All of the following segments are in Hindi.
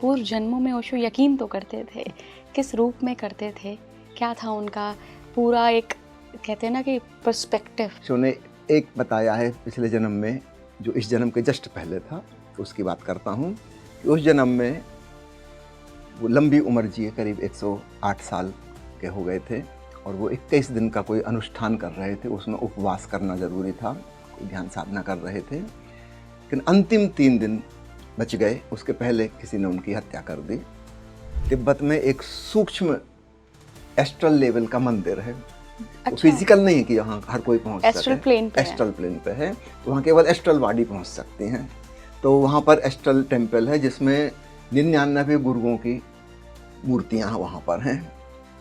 पूर्व जन्मों में ओशो यकीन तो करते थे, किस रूप में करते थे, क्या था उनका पूरा एक कहते हैं ना कि पर्सपेक्टिव। ओशो ने एक बताया है पिछले जन्म में, जो इस जन्म के जस्ट पहले था, उसकी बात करता हूँ कि उस जन्म में वो लंबी उम्र जिए, करीब 108 साल के हो गए थे और वो 21 दिन का कोई अनुष्ठान कर रहे थे। उसमें उपवास करना ज़रूरी था, कोई ध्यान साधना कर रहे थे, लेकिन अंतिम 3 दिन बच गए, उसके पहले किसी ने उनकी हत्या कर दी। तिब्बत में एक सूक्ष्म एस्ट्रल लेवल का मंदिर है। अच्छा। फिजिकल नहीं है कि यहाँ हर कोई पहुँच सके, एस्ट्रल प्लेन पे एस्ट्रल प्लेन पे है, तो वहाँ केवल एस्ट्रल बॉडी पहुँच सकती हैं। तो वहाँ पर एस्ट्रल टेम्पल है जिसमें 99 गुरुओं की मूर्तियाँ वहाँ पर हैं,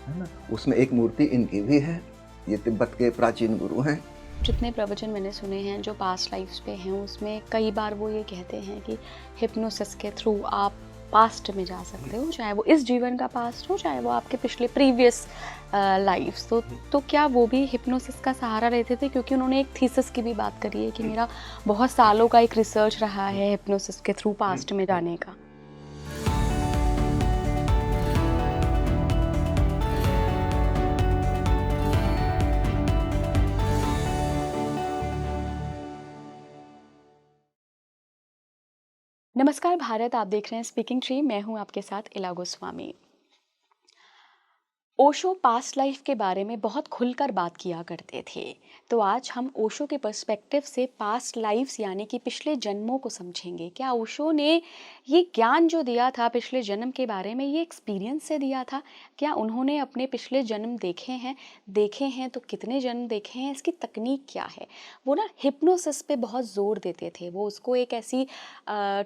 है ना। उसमें एक मूर्ति इनकी भी है, ये तिब्बत के प्राचीन गुरु हैं। जितने प्रवचन मैंने सुने हैं जो पास्ट लाइफ्स पे हैं, उसमें कई बार वो ये कहते हैं कि हिप्नोसिस के थ्रू आप पास्ट में जा सकते हो, चाहे वो इस जीवन का पास्ट हो, चाहे वो आपके पिछले प्रीवियस लाइफ्स। तो क्या वो भी हिप्नोसिस का सहारा लेते थे? क्योंकि उन्होंने एक थीसिस की भी बात करी है कि मेरा बहुत सालों का एक रिसर्च रहा है हिप्नोसिस के थ्रू पास्ट में जाने का। नमस्कार भारत, आप देख रहे हैं स्पीकिंग ट्री। मैं हूं आपके साथ इला गोस्वामी। ओशो पास्ट लाइफ के बारे में बहुत खुलकर बात किया करते थे, तो आज हम ओशो के पर्सपेक्टिव से पास्ट लाइफ्स यानी कि पिछले जन्मों को समझेंगे। क्या ओशो ने ये ज्ञान जो दिया था पिछले जन्म के बारे में, ये एक्सपीरियंस से दिया था? क्या उन्होंने अपने पिछले जन्म देखे हैं तो कितने जन्म देखे हैं? इसकी तकनीक क्या है? वो ना हिप्नोसिस पे बहुत ज़ोर देते थे, वो उसको एक ऐसी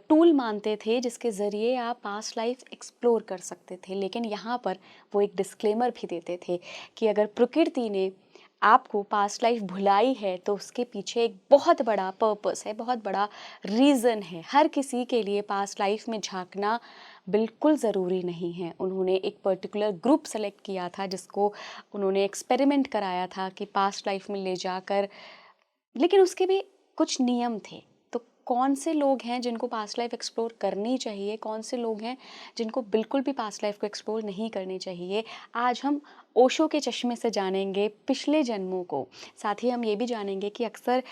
टूल मानते थे जिसके ज़रिए आप पास्ट लाइफ एक्सप्लोर कर सकते थे। लेकिन यहाँ पर वो एक डिस्क्लेमर भी देते थे कि अगर प्रकृति ने आपको पास्ट लाइफ भुलाई है तो उसके पीछे एक बहुत बड़ा पर्पस है, बहुत बड़ा रीज़न है। हर किसी के लिए पास्ट लाइफ में झांकना बिल्कुल ज़रूरी नहीं है। उन्होंने एक पर्टिकुलर ग्रुप सेलेक्ट किया था जिसको उन्होंने एक्सपेरिमेंट कराया था कि पास्ट लाइफ में ले जाकर, लेकिन उसके भी कुछ नियम थे। तो कौन से लोग हैं जिनको पास्ट लाइफ एक्सप्लोर करनी चाहिए, कौन से लोग हैं जिनको बिल्कुल भी पास्ट लाइफ को एक्सप्लोर नहीं करनी चाहिए, आज हम ओशो के चश्मे से जानेंगे पिछले जन्मों को। साथ ही हम ये भी जानेंगे कि अक्सर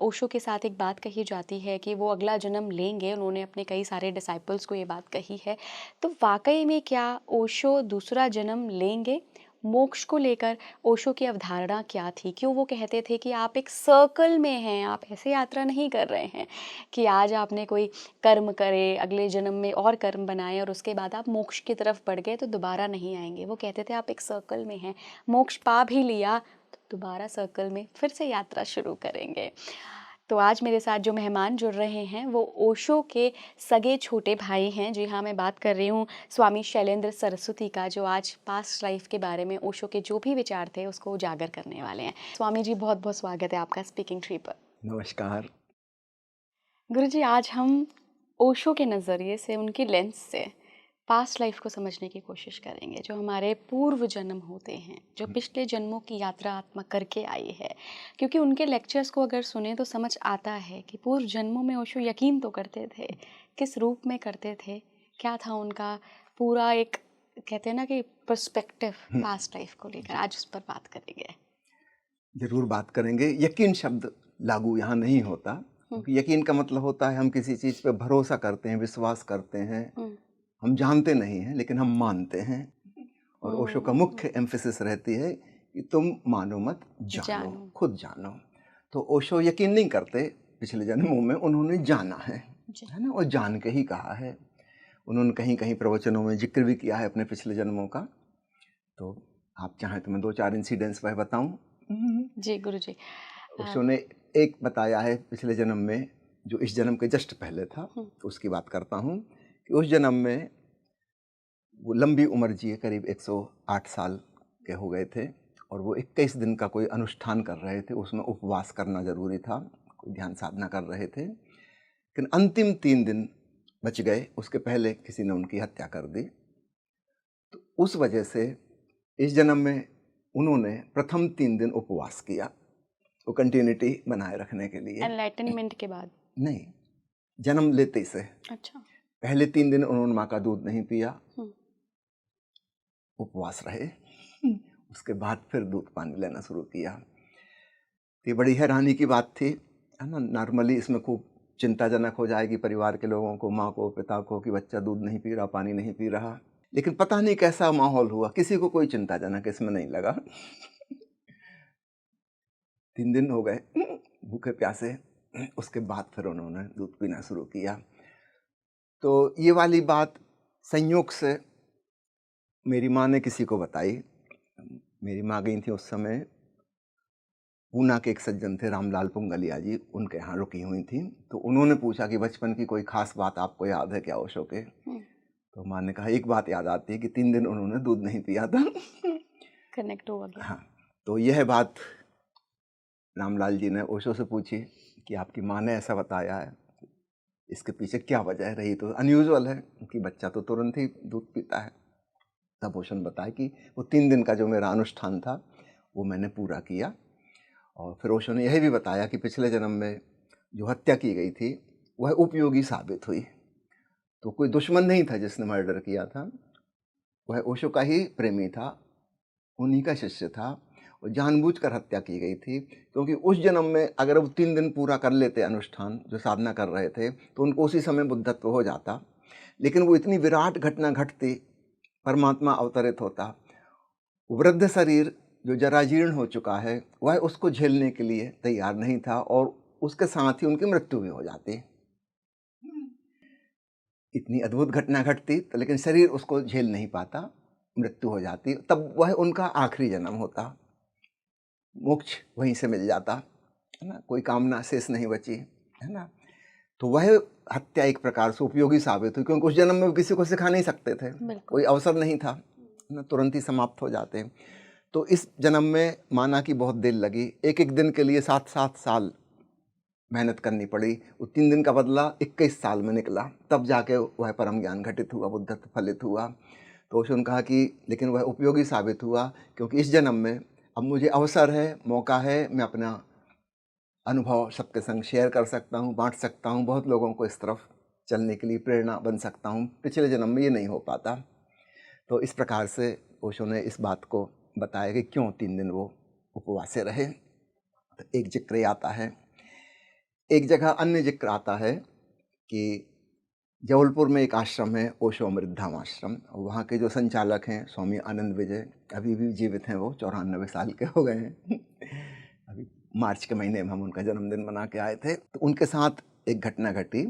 ओशो के साथ एक बात कही जाती है कि वो अगला जन्म लेंगे। उन्होंने अपने कई सारे डिसाइपल्स को ये बात कही है। तो वाकई में क्या ओशो दूसरा जन्म लेंगे? मोक्ष को लेकर ओशो की अवधारणा क्या थी? क्यों वो कहते थे कि आप एक सर्कल में हैं, आप ऐसे यात्रा नहीं कर रहे हैं कि आज आपने कोई कर्म करे, अगले जन्म में और कर्म बनाए और उसके बाद आप मोक्ष की तरफ बढ़ गए तो दोबारा नहीं आएंगे। वो कहते थे आप एक सर्कल में हैं, मोक्ष पा भी लिया तो दोबारा सर्कल में फिर से यात्रा शुरू करेंगे। तो आज मेरे साथ जो मेहमान जुड़ रहे हैं वो ओशो के सगे छोटे भाई हैं। जी हाँ, मैं बात कर रही हूँ स्वामी शैलेंद्र सरस्वती का, जो आज पास्ट लाइफ के बारे में ओशो के जो भी विचार थे उसको उजागर करने वाले हैं। स्वामी जी, बहुत बहुत स्वागत है आपका स्पीकिंग ट्री पर। नमस्कार। गुरुजी, आज हम ओशो के नज़रिए से, उनकी लेंस से पास्ट लाइफ को समझने की कोशिश करेंगे। जो हमारे पूर्व जन्म होते हैं, जो पिछले जन्मों की यात्रा आत्मा करके आई है, क्योंकि उनके लेक्चर्स को अगर सुने तो समझ आता है कि पूर्व जन्मों में ओशो यकीन तो करते थे, किस रूप में करते थे, क्या था उनका पूरा एक कहते हैं ना कि पर्सपेक्टिव पास्ट लाइफ को लेकर। आज उस पर बात करेंगे। जरूर बात करेंगे। यकीन शब्द लागू यहाँ नहीं होता, क्योंकि यकीन का मतलब होता है हम किसी चीज़ पे भरोसा करते हैं, विश्वास करते हैं। हम जानते नहीं हैं लेकिन हम मानते हैं। और ओशो का मुख्य एम्फेसिस रहती है कि तुम मानो मत जानो, खुद जानो। तो ओशो यकीन नहीं करते पिछले जन्मों में, उन्होंने जाना है ना, और जान के ही कहा है। उन्होंने कहीं कहीं प्रवचनों में जिक्र भी किया है अपने पिछले जन्मों का। तो आप चाहें तो मैं 2-4 इंसिडेंट्स वह बताऊं। जी गुरुजी। ओशो ने एक बताया है पिछले जन्म में, जो इस जन्म के जस्ट पहले था, तो उसकी बात करता हूँ कि उस जन्म में वो लंबी उम्र जिए, करीब 108 साल के हो गए थे और वो 21 दिन का कोई अनुष्ठान कर रहे थे। उसमें उपवास करना ज़रूरी था, कोई ध्यान साधना कर रहे थे, लेकिन अंतिम 3 दिन बच गए, उसके पहले किसी ने उनकी हत्या कर दी। तो उस वजह से इस जन्म में उन्होंने प्रथम 3 दिन उपवास किया, वो कंटिन्यूटी बनाए रखने के लिए। एनलाइटनमेंट के बाद? नहीं, जन्म लेते से। अच्छा। पहले 3 दिन उन्होंने माँ का दूध नहीं पिया, हम्म, उपवास रहे। उसके बाद फिर दूध पानी लेना शुरू किया। ये बड़ी हैरानी की बात थी, है ना। नॉर्मली इसमें खूब चिंताजनक हो जाएगी परिवार के लोगों को, माँ को, पिता को, कि बच्चा दूध नहीं पी रहा, पानी नहीं पी रहा। लेकिन पता नहीं कैसा माहौल हुआ, किसी को कोई चिंताजनक इसमें नहीं लगा। 3 दिन हो गए भूखे प्यासे, उसके बाद फिर उन्होंने दूध पीना शुरू किया। तो ये वाली बात संयोग से मेरी माँ ने किसी को बताई। मेरी माँ गई थी उस समय, पूना के एक सज्जन थे रामलाल पुंगलिया जी, उनके यहाँ रुकी हुई थी। तो उन्होंने पूछा कि बचपन की कोई खास बात आपको याद है क्या ओशो के? तो माँ ने कहा एक बात याद आती है कि 3 दिन उन्होंने दूध नहीं पिया था। कनेक्ट हो गया। हाँ, तो यह बात रामलाल जी ने ओशो से पूछी कि आपकी माँ ने ऐसा बताया है, इसके पीछे क्या वजह रही? तो अनयूजुअल है कि बच्चा तो तुरंत ही दूध पीता है। तब ओशो ने बताया कि वो 3 दिन का जो मेरा अनुष्ठान था वो मैंने पूरा किया। और फिर ओशो ने यह भी बताया कि पिछले जन्म में जो हत्या की गई थी वह उपयोगी साबित हुई। तो कोई दुश्मन नहीं था जिसने मर्डर किया था, वह ओशो का ही प्रेमी था, उन्हीं का शिष्य था, और जानबूझकर हत्या की गई थी। क्योंकि उस जन्म में अगर वो 3 दिन पूरा कर लेते अनुष्ठान जो साधना कर रहे थे तो उनको उसी समय बुद्धत्व हो जाता। लेकिन वो इतनी विराट घटना घटती, परमात्मा अवतरित होता, वृद्ध शरीर जो जराजीर्ण हो चुका है वह उसको झेलने के लिए तैयार नहीं था, और उसके साथ ही उनकी मृत्यु भी हो जाती। इतनी अद्भुत घटना घटती तो लेकिन शरीर उसको झेल नहीं पाता, मृत्यु हो जाती। तब वह उनका आखिरी जन्म होता, मोक्ष वहीं से मिल जाता, है ना, कोई कामना शेष नहीं बची, है ना। तो वह हत्या एक प्रकार से उपयोगी साबित हुई, क्योंकि उस जन्म में किसी को सिखा नहीं सकते थे, कोई अवसर नहीं था, है ना, तुरंत ही समाप्त हो जाते। तो इस जन्म में माना की बहुत देर लगी, एक एक दिन के लिए 7-7 साल मेहनत करनी पड़ी। वो 3 दिन का बदला 21 साल में निकला, तब जाके वह परम ज्ञान घटित हुआ, बुद्धत्व फलित हुआ। तो उसने कहा कि लेकिन वह उपयोगी साबित हुआ, क्योंकि इस जन्म में अब मुझे अवसर है, मौका है, मैं अपना अनुभव सबके संग शेयर कर सकता हूँ, बांट सकता हूँ, बहुत लोगों को इस तरफ चलने के लिए प्रेरणा बन सकता हूँ। पिछले जन्म में ये नहीं हो पाता। तो इस प्रकार से ओशो ने इस बात को बताया कि क्यों 3 दिन वो उपवासे रहे। तो एक जिक्र आता है, एक जगह अन्य जिक्र आता है कि जबलपुर में एक आश्रम है, ओशो अमृत धाम आश्रम। वहाँ के जो संचालक हैं स्वामी आनंद विजय, अभी भी जीवित हैं, वो 94 साल के हो गए हैं। अभी मार्च के महीने में हम उनका जन्मदिन मना के आए थे। तो उनके साथ एक घटना घटी।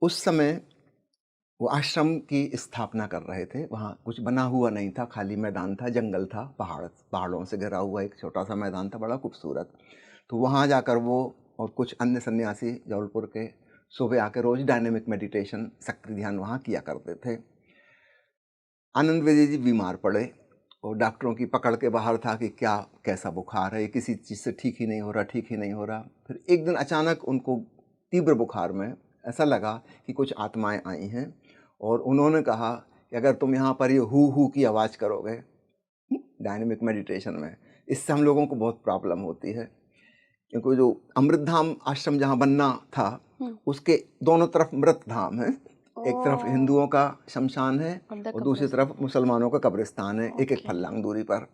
उस समय वो आश्रम की स्थापना कर रहे थे, वहाँ कुछ बना हुआ नहीं था, खाली मैदान था, जंगल था, पहाड़ों से घिरा हुआ एक छोटा सा मैदान था, बड़ा खूबसूरत। तो वहाँ जाकर वो और कुछ अन्य सन्यासी जबलपुर के सुबह आकर रोज डायनेमिक मेडिटेशन, सक्रिय ध्यान वहाँ किया करते थे। आनंद विजय जी बीमार पड़े और डॉक्टरों की पकड़ के बाहर था कि क्या कैसा बुखार है, किसी चीज़ से ठीक ही नहीं हो रहा, ठीक ही नहीं हो रहा। फिर एक दिन अचानक उनको तीव्र बुखार में ऐसा लगा कि कुछ आत्माएं आई हैं, और उन्होंने कहा कि अगर तुम यहाँ पर ये हु की आवाज़ करोगे डायनेमिक मेडिटेशन में, इससे हम लोगों को बहुत प्रॉब्लम होती है। क्योंकि जो अमृतधाम आश्रम जहाँ बनना था उसके दोनों तरफ मृत धाम है, एक तरफ हिंदुओं का शमशान है और दूसरी तरफ मुसलमानों का कब्रिस्तान है, एक एक फल्लांग दूरी पर।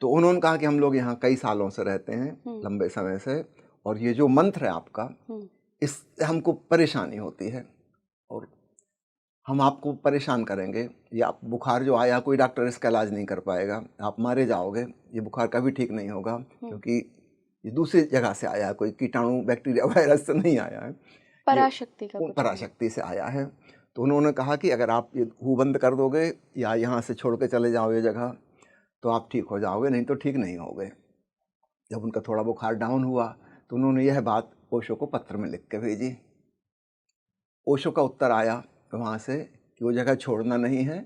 तो उन्होंने कहा कि हम लोग यहाँ कई सालों से रहते हैं, लंबे समय से, और ये जो मंत्र है आपका, इससे हमको परेशानी होती है और हम आपको परेशान करेंगे। ये आप बुखार जो आया, कोई डॉक्टर इसका इलाज नहीं कर पाएगा, आप मारे जाओगे, ये बुखार कभी ठीक नहीं होगा, क्योंकि ये दूसरी जगह से आया है, कोई कीटाणु बैक्टीरिया वायरस से नहीं आया है, पराशक्ति का कुछ पराशक्ति से आया है। तो उन्होंने कहा कि अगर आप ये हु बंद कर दोगे या यहाँ से छोड़ के चले जाओ ये जगह, तो आप ठीक हो जाओगे, नहीं तो ठीक नहीं होगे। जब उनका थोड़ा बुखार डाउन हुआ तो उन्होंने यह बात ओशो को पत्र में लिख के भेजी। ओशो का उत्तर आया वहाँ से कि वो जगह छोड़ना नहीं है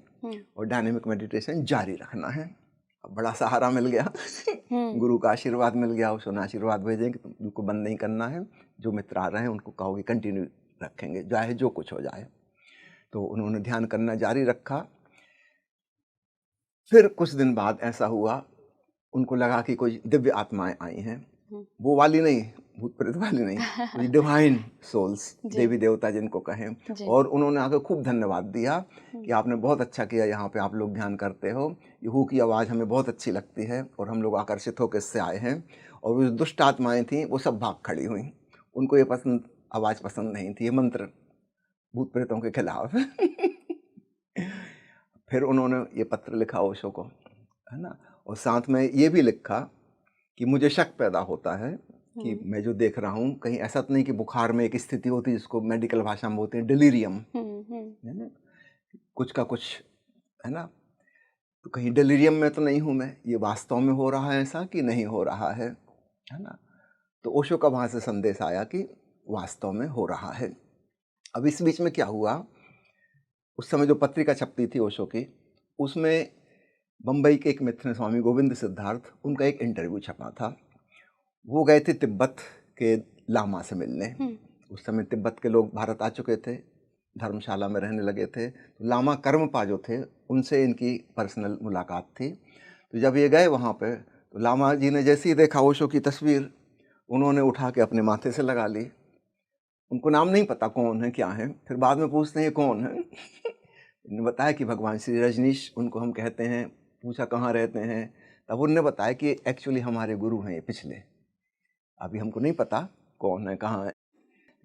और डायनेमिक मेडिटेशन जारी रखना है। अब बड़ा सहारा मिल गया, गुरु का आशीर्वाद मिल गया। ओशो ने आशीर्वाद भेजे कि तुमको बंद नहीं करना है, जो मित्र आ रहे हैं उनको कहो कि कंटिन्यू रखेंगे, चाहे जो कुछ हो जाए। तो उन्होंने ध्यान करना जारी रखा। फिर कुछ दिन बाद ऐसा हुआ, उनको लगा कि कोई दिव्य आत्माएं आई हैं, वो वाली नहीं, भूत प्रेत वाली नहीं, वो डिवाइन सोल्स, जी। देवी देवता जिनको कहें। जी। और उन्होंने आकर खूब धन्यवाद दिया कि आपने बहुत अच्छा किया, यहाँ पे आप लोग ध्यान करते हो, ये हू की आवाज़ हमें बहुत अच्छी लगती है और हम लोग आकर्षित होकर इससे आए हैं। और वो जो दुष्ट आत्माएँ थीं वो सब भाग खड़ी हुई, उनको ये पसंद आवाज़ पसंद नहीं थी, ये मंत्र भूत प्रेतों के खिलाफ। फिर उन्होंने ये पत्र लिखा ओशो को, है ना, और साथ में ये भी लिखा कि मुझे शक पैदा होता है कि मैं जो देख रहा हूँ कहीं ऐसा तो नहीं कि बुखार में एक स्थिति होती है जिसको मेडिकल भाषा में बोलते हैं डिलीरियम, है ना, कुछ का कुछ, है ना, तो कहीं डिलीरियम में तो नहीं हूँ मैं, ये वास्तव में हो रहा है ऐसा कि नहीं हो रहा है ना। तो ओशो का वहाँ से संदेश आया कि वास्तव में हो रहा है। अब इस बीच में क्या हुआ, उस समय जो पत्रिका छपती थी ओशो की, उसमें बम्बई के एक मित्र हैं स्वामी गोविंद सिद्धार्थ, उनका एक इंटरव्यू छपा था। वो गए थे तिब्बत के लामा से मिलने। उस समय तिब्बत के लोग भारत आ चुके थे, धर्मशाला में रहने लगे थे। तो लामा कर्मपा जो थे उनसे इनकी पर्सनल मुलाकात थी। तो जब ये गए वहाँ पे, तो लामा जी ने जैसे ही देखा ओशो की तस्वीर, उन्होंने उठा के अपने माथे से लगा ली। उनको नाम नहीं पता कौन है क्या है, फिर बाद में पूछते हैं कौन है। उन्होंने बताया कि भगवान श्री रजनीश उनको हम कहते हैं। पूछा कहाँ रहते हैं, तब उन्होंने बताया कि एक्चुअली हमारे गुरु हैं ये पिछले, अभी हमको नहीं पता कौन है कहाँ है,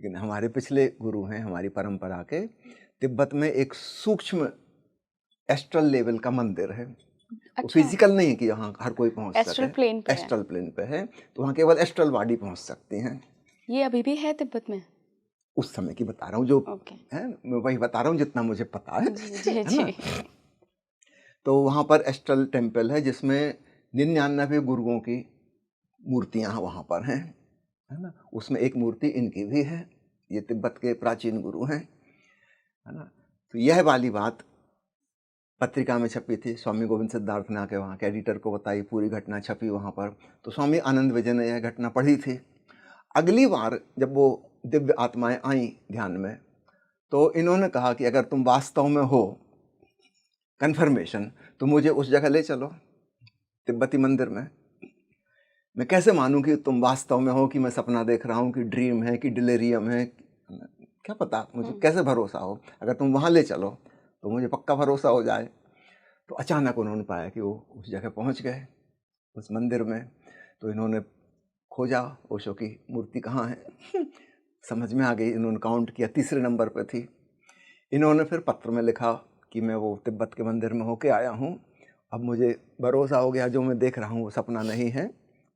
लेकिन हमारे पिछले गुरु हैं हमारी परंपरा के। तिब्बत में एक सूक्ष्म एस्ट्रल लेवल का मंदिर है। वो फिजिकल नहीं है कि यहाँ हर कोई पहुँच सके, एस्ट्रल प्लेन पे एस्ट्रल प्लेन पे है, तो वहाँ केवल एस्ट्रल बॉडी पहुँच सकती हैं। ये अभी भी है तिब्बत में? उस समय की बता रहा हूँ, जो है मैं वही बता रहा हूँ जितना मुझे पता है, है ना। तो वहाँ पर एस्ट्रल टेम्पल है जिसमें 99 गुरुओं की मूर्तियाँ वहाँ पर हैं, है ना। उसमें एक मूर्ति इनकी भी है, ये तिब्बत के प्राचीन गुरु हैं, है ना। तो यह वाली बात पत्रिका में छपी थी। स्वामी गोविंद सिद्धार्थ ने आके वहाँ के एडिटर को बताई, पूरी घटना छपी वहाँ पर। तो स्वामी आनंद विजय ने यह घटना पढ़ी थी। अगली बार जब वो दिव्य आत्माएं आई ध्यान में, तो इन्होंने कहा कि अगर तुम वास्तव में हो कन्फर्मेशन, तो मुझे उस जगह ले चलो तिब्बती मंदिर में। मैं कैसे मानूं कि तुम वास्तव में हो, कि मैं सपना देख रहा हूँ, कि ड्रीम है, कि डिलेरियम है, क्या पता, मुझे कैसे भरोसा हो। अगर तुम वहाँ ले चलो तो मुझे पक्का भरोसा हो जाए। तो अचानक उन्होंने पाया कि वो उस जगह पहुँच गए, उस मंदिर में। तो इन्होंने खोजा ओशो की मूर्ति कहाँ है। समझ में आ गई, इन्होंने काउंट किया, तीसरे नंबर पर थी। इन्होंने फिर पत्र में लिखा कि मैं वो तिब्बत के मंदिर में होके आया हूँ, अब मुझे भरोसा हो गया, जो मैं देख रहा हूँ वो सपना नहीं है,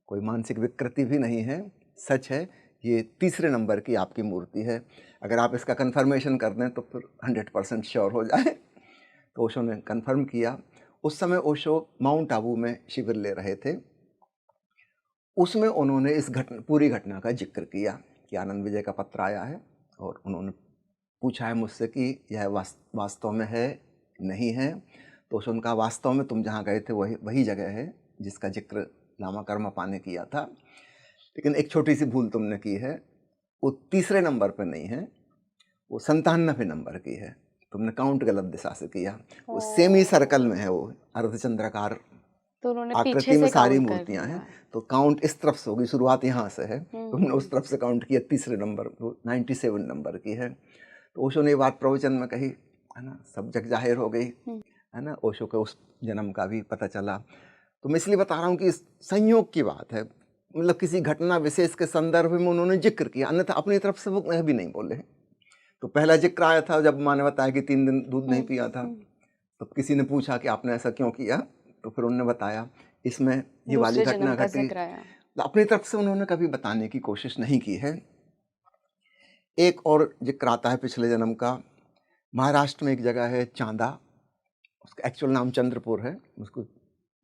कोई मानसिक विकृति भी नहीं है, सच है, ये तीसरे नंबर की आपकी मूर्ति है। अगर आप इसका कन्फर्मेशन कर दें तो फिर 100% श्योर हो जाए। तो ओशो ने कन्फर्म किया। उस समय ओशो माउंट आबू में शिविर ले रहे थे। उसमें उन्होंने इस पूरी घटना का जिक्र किया कि आनंद विजय का पत्र आया है और उन्होंने पूछा है मुझसे कि यह वास्तव में है नहीं है। तो उनका वास्तव में तुम जहाँ गए थे वही जगह है जिसका जिक्र लामा कर्मपा ने किया था, लेकिन एक छोटी सी भूल तुमने की है, वो तीसरे नंबर पर नहीं है, वो 97वें नंबर की है, तुमने काउंट गलत दिशा से किया। वो सेमी सर्कल में है, वो अर्धचंद्राकार तो उन्होंने आकृति पीछे में से सारी काउंट कर मूर्तियां दिया। हैं, तो काउंट इस तरफ से होगी, शुरुआत यहाँ से है, तुमने उस तरफ से काउंट किया, तीसरे नंबर 97 नंबर की है। तो ओशो ने ये बात प्रवचन में कही, है ना, सब जग जाहिर हो गई, है ना, ओशो के उस जन्म का भी पता चला। तो मैं इसलिए बता रहा हूँ कि संयोग की बात है, मतलब किसी घटना विशेष के संदर्भ में उन्होंने जिक्र किया, अन्यथा अपनी तरफ से वो भी नहीं बोले। तो पहला जिक्र आया था जब माँ ने बताया कि 3 दिन दूध नहीं पिया था, तो किसी ने पूछा कि आपने ऐसा क्यों किया, तो फिर उन्होंने बताया इसमें ये वाली घटना घटी। अपनी तरफ से उन्होंने कभी बताने की कोशिश नहीं की है। एक और जिक्र आता है पिछले जन्म का। महाराष्ट्र में एक जगह है चांदा, उसका एक्चुअल नाम चंद्रपुर है, उसको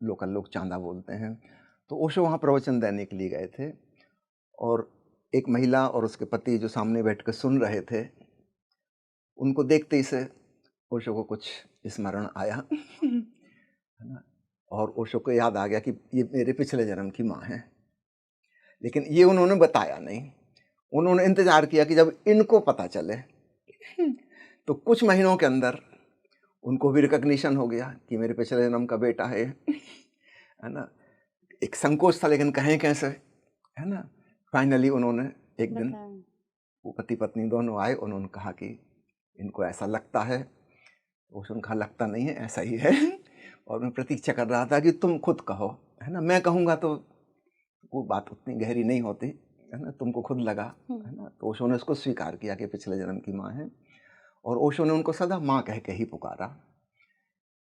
लोकल लोग चांदा बोलते हैं। तो ओशो वहाँ प्रवचन देने के लिए गए थे और एक महिला और उसके पति जो सामने बैठ कर सुन रहे थे, उनको देखते ही से ओशो को कुछ स्मरण आया, है ना, और ओशो को याद आ गया कि ये मेरे पिछले जन्म की माँ है। लेकिन ये उन्होंने बताया नहीं, उन्होंने इंतजार किया कि जब इनको पता चले। तो कुछ महीनों के अंदर उनको भी रिकग्निशन हो गया कि मेरे पिछले जन्म का बेटा है ना। एक संकोच था, लेकिन कहें कैसे, है ना। फाइनली उन्होंने एक दिन बताएं। वो पति पत्नी दोनों आए, उन्होंने कहा कि इनको ऐसा लगता है। उसने कहा लगता नहीं है, ऐसा ही है। और मैं प्रतीक्षा कर रहा था कि तुम खुद कहो, है ना, मैं कहूँगा तो वो बात उतनी गहरी नहीं होती, है ना, तुमको खुद लगा, है ना। तो ओशो ने उसको स्वीकार किया कि पिछले जन्म की माँ है, और ओशो ने उनको सदा माँ कह के ही पुकारा।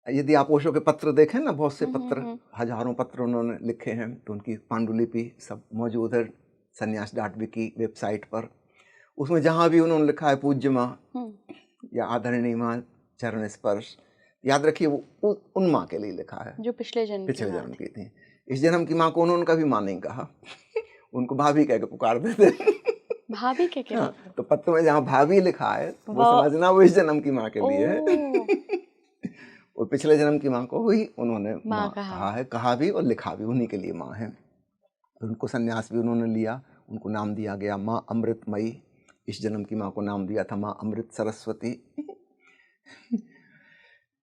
यदि आप ओशो के पत्र देखें ना, बहुत से पत्र, हजारों पत्र उन्होंने लिखे हैं, तो उनकी पांडुलिपि सब मौजूद है सन्यास डॉट विकी वेबसाइट पर। उसमें जहाँ भी उन्होंने लिखा है पूज्य माँ या आदरणीय माँ, चरण स्पर्श, याद रखिए वो उन माँ के लिए लिखा है जो पिछले जन्म की थी। इस जन्म की माँ को उन्होंने कभी माँ नहीं कहा। उनको भाभी कह के पुकारते थे। भाभी के क्या? हाँ, तो पत्र में जहाँ भाभी लिखा है वो समझना वो इस जन्म की माँ के लिए है। और पिछले जन्म की माँ को ही उन्होंने माँ कहा है, कहा भी और लिखा भी, उन्हीं के लिए माँ है। उनको सन्यास भी उन्होंने लिया, उनको नाम दिया गया माँ अमृतमयी। इस जन्म की माँ को नाम दिया था माँ अमृत सरस्वती।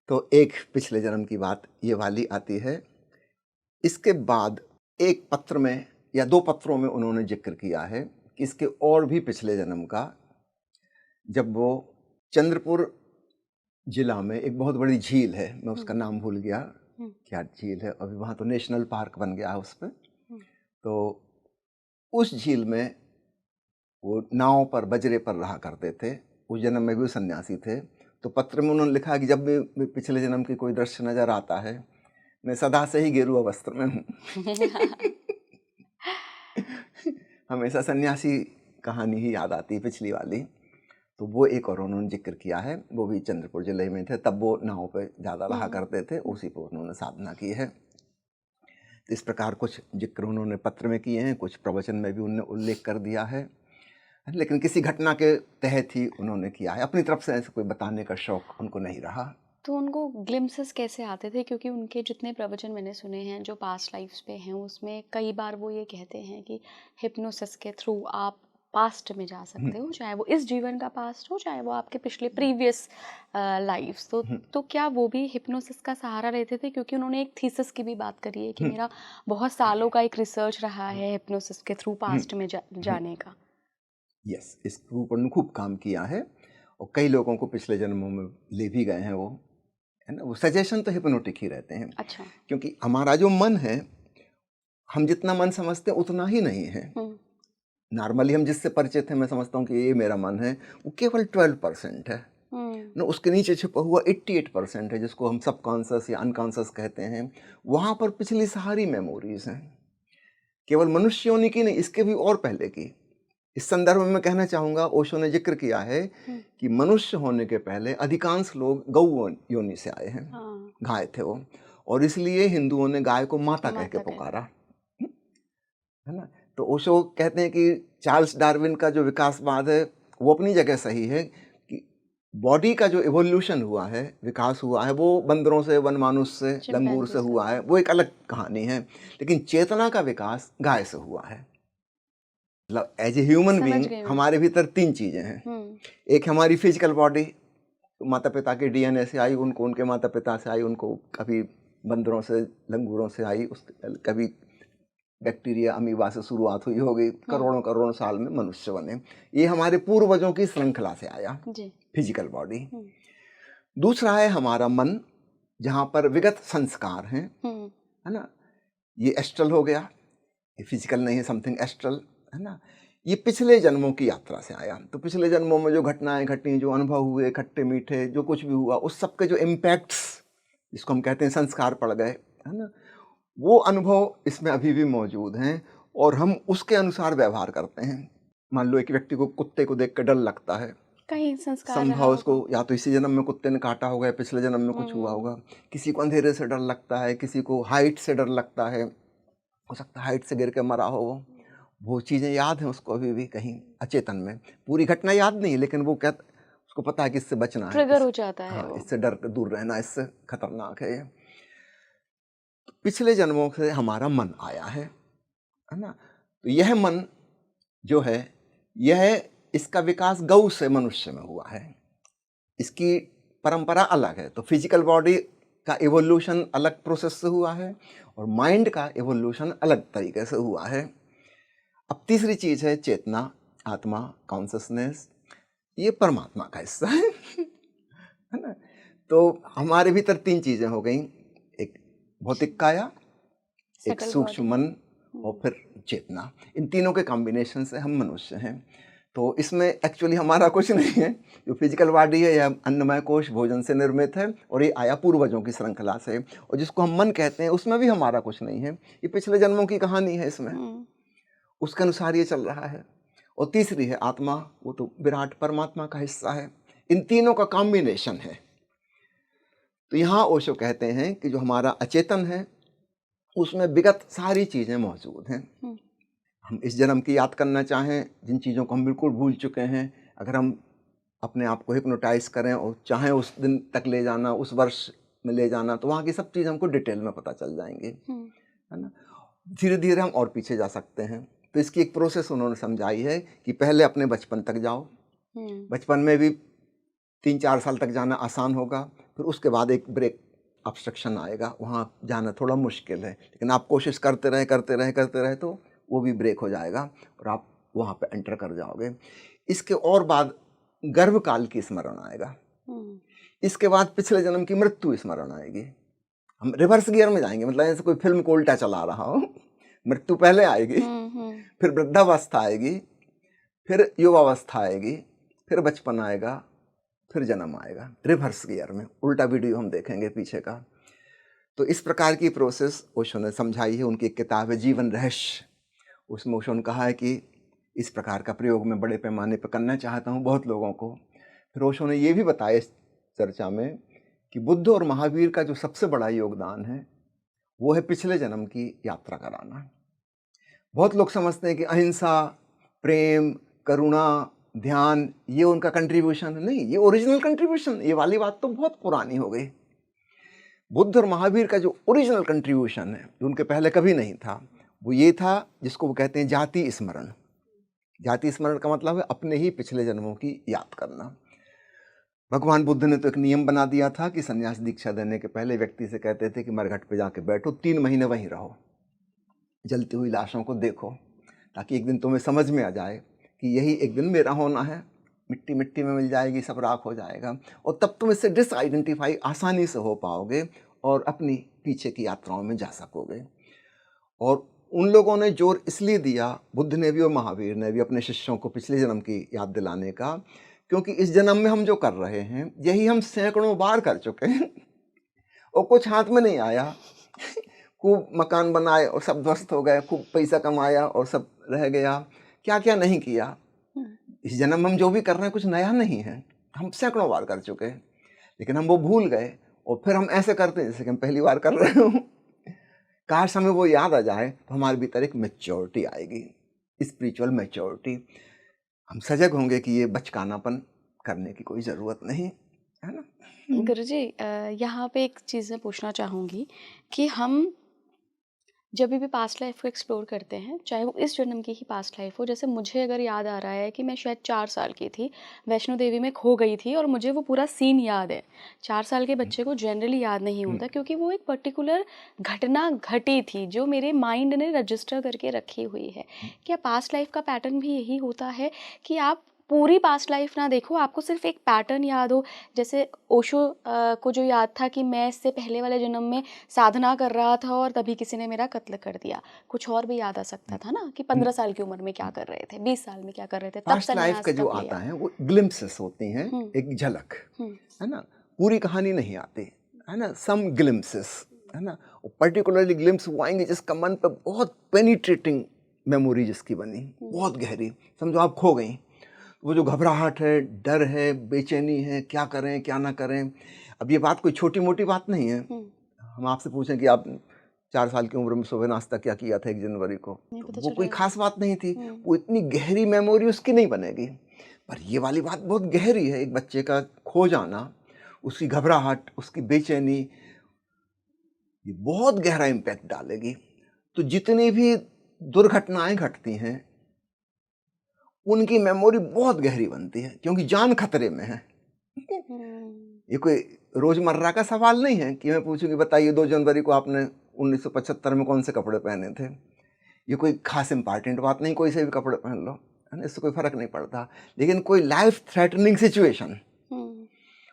तो एक पिछले जन्म की बात ये वाली आती है। इसके बाद एक पत्र में या दो पत्रों में उन्होंने जिक्र किया है कि इसके और भी पिछले जन्म का, जब वो चंद्रपुर जिला में एक बहुत बड़ी झील है, मैं उसका नाम भूल गया क्या झील है, अभी वहाँ तो नेशनल पार्क बन गया है उस पर। तो उस झील में वो नाव पर बजरे पर रहा करते थे, उस जन्म में भी वो सन्यासी थे। तो पत्र में उन्होंने लिखा कि जब भी पिछले जन्म की कोई दृश्य नजर आता है, मैं सदा से ही गेरुआ वस्त्र में हूँ। हमेशा सन्यासी कहानी ही याद आती है पिछली वाली। तो वो एक और उन्होंने जिक्र किया है, वो भी चंद्रपुर जिले में थे, तब वो नाव पे ज़्यादा रहा करते थे, उसी पर उन्होंने साधना की है। तो इस प्रकार कुछ जिक्र उन्होंने पत्र में किए हैं, कुछ प्रवचन में भी उन्होंने उल्लेख कर दिया है, लेकिन किसी घटना के तहत ही उन्होंने किया है, अपनी तरफ से ऐसे कोई बताने का शौक उनको नहीं रहा। तो उनको ग्लिम्पसेस कैसे आते थे? क्योंकि उनके जितने प्रवचन मैंने सुने हैं जो पास्ट लाइफ्स पे हैं, उसमें कई बार वो ये कहते हैं कि हिप्नोसिस के थ्रू आप पास्ट में जा सकते हो, चाहे वो इस जीवन का पास्ट हो, चाहे वो आपके पिछले प्रीवियस लाइफ्स। तो क्या वो भी हिप्नोसिस का सहारा लेते थे? क्योंकि उन्होंने एक थीसिस की भी बात करी है कि मेरा बहुत सालों का एक रिसर्च रहा है हिप्नोसिस के थ्रू पास्ट में जाने का। यस, इस ऊपर ने खूब काम किया है, और कई लोगों को पिछले जन्मों में ले भी गए हैं वो, है ना। वो सजेशन तो हिप्नोटिक ही रहते हैं। अच्छा। क्योंकि हमारा जो मन है, हम जितना मन समझते हैं उतना ही नहीं है। नॉर्मली हम जिससे परिचित हैं, मैं समझता हूँ कि ये मेरा मन है, वो केवल 12% है ना। उसके नीचे छुपा हुआ 88% है, जिसको हम सबकॉन्शियस या अनकॉन्शियस कहते हैं। वहाँ पर पिछली सारी मेमोरीज हैं, केवल मनुष्य योनि की नहीं, इसके भी और पहले की। इस संदर्भ में मैं कहना चाहूँगा, ओशो ने जिक्र किया है कि मनुष्य होने के पहले अधिकांश लोग गौ योनि से आए हैं, गाय थे वो, और इसलिए हिंदुओं ने गाय को माता कह के पुकारा, है ना। तो ओशो कहते हैं कि चार्ल्स डार्विन का जो विकासवाद है वो अपनी जगह सही है, कि बॉडी का जो इवोल्यूशन हुआ है, विकास हुआ है, वो बंदरों से, वनमानुष से, लंगूर से हुआ है, वो एक अलग कहानी है। लेकिन चेतना का विकास गाय से हुआ है। मतलब एज ए ह्यूमन बीइंग हमारे भीतर तीन चीजें हैं। एक हमारी फिजिकल बॉडी, माता पिता के डीएनए से आई, उनको उनके माता पिता से आई, उनको कभी बंदरों से, लंगूरों से आई, उस कभी बैक्टीरिया अमीबा से शुरुआत हुई होगी, करोड़ों करोड़ों साल में मनुष्य बने। ये हमारे पूर्वजों की श्रृंखला से आया फिजिकल बॉडी। दूसरा है हमारा मन, जहाँ पर विगत संस्कार हैं, है ना। ये एस्ट्रल हो गया, ये फिजिकल नहीं है, समथिंग एस्ट्रल, है ना। ये पिछले जन्मों की यात्रा से आया। तो पिछले जन्मों में जो घटनाएं घटी, जो अनुभव हुए, खट्टे मीठे, जो कुछ भी हुआ, उस सब के जो इम्पैक्ट्स, जिसको हम कहते हैं संस्कार पड़ गए, है ना, वो अनुभव इसमें अभी भी मौजूद हैं, और हम उसके अनुसार व्यवहार करते हैं। मान लो एक व्यक्ति को कुत्ते को देख कर डर लगता है, कहीं संस्कार संभव उसको या तो इसी जन्म में कुत्ते ने काटा होगा, या पिछले जन्म में कुछ हुआ होगा। किसी को अंधेरे से डर लगता है, किसी को हाइट से डर लगता है, हो सकता है हाइट से गिर के मरा हो। वो चीज़ें याद हैं उसको अभी भी कहीं अचेतन में, पूरी घटना याद नहीं, लेकिन वो क्या, उसको पता है कि इससे बचना है, ट्रिगर हो जाता है। हाँ, इससे डर दूर रहना, इससे खतरनाक है। पिछले जन्मों से हमारा मन आया है ना। तो यह मन जो है, यह इसका विकास गौ से मनुष्य में हुआ है, इसकी परंपरा अलग है। तो फिजिकल बॉडी का इवोल्यूशन अलग प्रोसेस से हुआ है, और माइंड का इवोल्यूशन अलग तरीके से हुआ है। अब तीसरी चीज है चेतना, आत्मा, कॉन्शसनेस। ये परमात्मा का हिस्सा है ना। तो हमारे भीतर तीन चीजें हो गई, एक भौतिक काया, एक सटल सूक्ष्म बॉडी। मन और फिर चेतना। इन तीनों के कॉम्बिनेशन से हम मनुष्य हैं। तो इसमें एक्चुअली हमारा कुछ नहीं है। जो फिजिकल बॉडी है यह अन्नमय कोश भोजन से निर्मित है और ये आया पूर्वजों की श्रृंखला से। और जिसको हम मन कहते हैं उसमें भी हमारा कुछ नहीं है, ये पिछले जन्मों की कहानी है इसमें, उसके अनुसार ये चल रहा है। और तीसरी है आत्मा, वो तो विराट परमात्मा का हिस्सा है। इन तीनों का कॉम्बिनेशन है। तो यहाँ ओशो कहते हैं कि जो हमारा अचेतन है उसमें विगत सारी चीजें मौजूद हैं। हम इस जन्म की याद करना चाहें, जिन चीज़ों को हम बिल्कुल भूल चुके हैं, अगर हम अपने आप को हिप्नोटाइज करें और चाहें उस दिन तक ले जाना, उस वर्ष में ले जाना, तो वहाँ की सब चीज़ हमको डिटेल में पता चल जाएंगी, है ना। धीरे धीरे हम और पीछे जा सकते हैं। तो इसकी एक प्रोसेस उन्होंने समझाई है कि पहले अपने बचपन तक जाओ। बचपन में भी 3-4 साल तक जाना आसान होगा, फिर उसके बाद एक ब्रेक ऑब्स्ट्रक्शन आएगा, वहाँ जाना थोड़ा मुश्किल है, लेकिन आप कोशिश करते रहे तो वो भी ब्रेक हो जाएगा और आप वहाँ पे एंटर कर जाओगे। इसके और बाद गर्भकाल की स्मरण आएगा, इसके बाद पिछले जन्म की मृत्यु स्मरण आएगी। हम रिवर्स गियर में जाएंगे, मतलब जैसे कोई फिल्म को उल्टा चला रहा हो। मृत्यु पहले आएगी, फिर वृद्धावस्था आएगी, फिर युवावस्था आएगी, फिर बचपन आएगा, फिर जन्म आएगा। रिवर्स गियर में उल्टा वीडियो हम देखेंगे पीछे का। तो इस प्रकार की प्रोसेस ओशो ने समझाई है। उनकी एक किताब है जीवन रहस्य, उसमें ओशो ने कहा है कि इस प्रकार का प्रयोग मैं बड़े पैमाने पर करना चाहता हूँ बहुत लोगों को। फिर ओशो ने ये भी बताया इस चर्चा में कि बुद्ध और महावीर का जो सबसे बड़ा योगदान है वो है पिछले जन्म की यात्रा कराना। बहुत लोग समझते हैं कि अहिंसा, प्रेम, करुणा, ध्यान ये उनका कंट्रीब्यूशन है। नहीं, ये ओरिजिनल कंट्रीब्यूशन, ये वाली बात तो बहुत पुरानी हो गई। बुद्ध और महावीर का जो ओरिजिनल कंट्रीब्यूशन है, जो उनके पहले कभी नहीं था, वो ये था जिसको वो कहते हैं जाति स्मरण। जाति स्मरण का मतलब है अपने ही पिछले जन्मों की याद करना। भगवान बुद्ध ने तो एक नियम बना दिया था कि संन्यास दीक्षा देने के पहले व्यक्ति से कहते थे कि मरघट पे जाके बैठो, 3 महीने वहीं रहो, जलती हुई लाशों को देखो, ताकि एक दिन तुम्हें समझ में आ जाए कि यही एक दिन मेरा होना है। मिट्टी मिट्टी में मिल जाएगी, सब राख हो जाएगा, और तब तुम इससे डिसआइडेंटिफाई आसानी से हो पाओगे और अपनी पीछे की यात्राओं में जा सकोगे। और उन लोगों ने जोर इसलिए दिया, बुद्ध ने भी और महावीर ने भी, अपने शिष्यों को पिछले जन्म की याद दिलाने का, क्योंकि इस जन्म में हम जो कर रहे हैं यही हम सैकड़ों बार कर चुके हैं और कुछ हाथ में नहीं आया। खूब मकान बनाए और सब ध्वस्त हो गए, खूब पैसा कमाया और सब रह गया, क्या क्या नहीं किया। इस जन्म में हम जो भी कर रहे हैं कुछ नया नहीं है, हम सैकड़ों बार कर चुके हैं, लेकिन हम वो भूल गए और फिर हम ऐसे करते हैं जैसे कि हम पहली बार कर रहे हो। काश हमें वो याद आ जाए तो हमारे भीतर एक मैच्योरिटी आएगी, स्पिरिचुअल मैच्योरिटी। हम सजग होंगे कि ये बचकानापन करने की कोई ज़रूरत नहीं है ना। गुरुजी, यहाँ पे एक चीज़ मैं पूछना चाहूँगी कि हम जब भी पास्ट लाइफ को एक्सप्लोर करते हैं, चाहे वो इस जन्म की ही पास्ट लाइफ हो, जैसे मुझे अगर याद आ रहा है कि मैं शायद 4 साल की थी, वैष्णो देवी में खो गई थी और मुझे वो पूरा सीन याद है। 4 साल के बच्चे को जनरली याद नहीं होता, क्योंकि वो एक पर्टिकुलर घटना घटी थी जो मेरे माइंड ने रजिस्टर करके रखी हुई है। क्या पास्ट लाइफ का पैटर्न भी यही होता है कि आप पूरी पास्ट लाइफ ना देखो, आपको सिर्फ एक पैटर्न याद हो? जैसे ओशो को जो याद था कि मैं इससे पहले वाले जन्म में साधना कर रहा था और तभी किसी ने मेरा कत्ल कर दिया। कुछ और भी याद आ सकता था ना, कि 15 साल की उम्र में क्या कर रहे थे, 20 साल में क्या कर रहे थे, तब पास्ट लाइफ संन्यास का जो कब आता लिया। है वो ग्लिम्पसेस होती हैं, एक झलक, है ना। पूरी कहानी नहीं आती, है ना, सम ग्लिम्पसेस, है ना। पर्टिकुलरली ग्लिम्स वो आएंगे जिसका मन पे बहुत पेनिट्रेटिंग मेमोरी जिसकी बनी, बहुत गहरी, समझो आप खो गई। वो जो घबराहट है, डर है, बेचैनी है, क्या करें क्या ना करें। अब ये बात कोई छोटी मोटी बात नहीं है। हम आपसे पूछें कि आप 4 साल की उम्र में सुबह नाश्ता क्या किया था 1 जनवरी को, तो वो कोई खास बात नहीं थी। वो इतनी गहरी मेमोरी उसकी नहीं बनेगी। पर ये वाली बात बहुत गहरी है, एक बच्चे का खो जाना, उसकी घबराहट, उसकी बेचैनी, ये बहुत गहरा इम्पैक्ट डालेगी। तो जितनी भी दुर्घटनाएं घटती हैं उनकी मेमोरी बहुत गहरी बनती है, क्योंकि जान खतरे में है। ये कोई रोजमर्रा का सवाल नहीं है कि मैं पूछूं कि बताइए 2 जनवरी को आपने 1975 में कौन से कपड़े पहने थे। ये कोई खास इंपॉर्टेंट बात नहीं, कोई से भी कपड़े पहन लो, है ना, इससे कोई फर्क नहीं पड़ता। लेकिन कोई लाइफ थ्रेटनिंग सिचुएशन,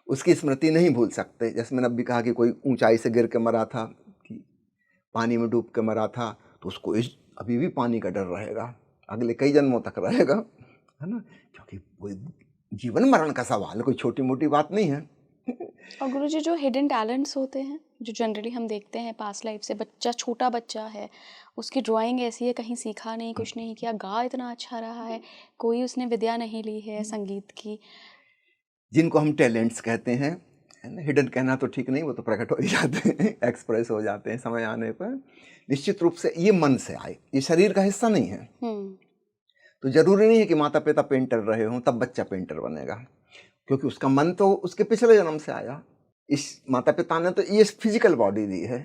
उसकी स्मृति नहीं भूल सकते। जैसे मैंने अभी कहा कि कोई ऊंचाई से गिर के मरा था, कि पानी में डूब के मरा था, तो उसको अभी भी पानी का डर रहेगा, अगले कई जन्मों तक रहेगा, है ना, क्योंकि वो जीवन मरण का सवाल कोई छोटी मोटी बात नहीं है। और गुरुजी जो हिडन टैलेंट्स होते हैं, जो जनरली हम देखते हैं पास्ट लाइफ से, बच्चा छोटा बच्चा है, उसकी ड्राइंग ऐसी है, कहीं सीखा नहीं, कुछ नहीं किया, गा इतना अच्छा रहा है, कोई उसने विद्या नहीं ली है संगीत की, जिनको हम टैलेंट्स कहते हैं, है ना, हिडन कहना तो ठीक नहीं, वो तो प्रकट हो ही जाते हैं, एक्सप्रेस हो जाते हैं समय आने पर। निश्चित रूप से ये मन से आए, ये शरीर का हिस्सा नहीं है। तो जरूरी नहीं है कि माता पिता पेंटर रहे हों तब बच्चा पेंटर बनेगा, क्योंकि उसका मन तो उसके पिछले जन्म से आया। इस माता पिता ने तो ये फिजिकल बॉडी दी है,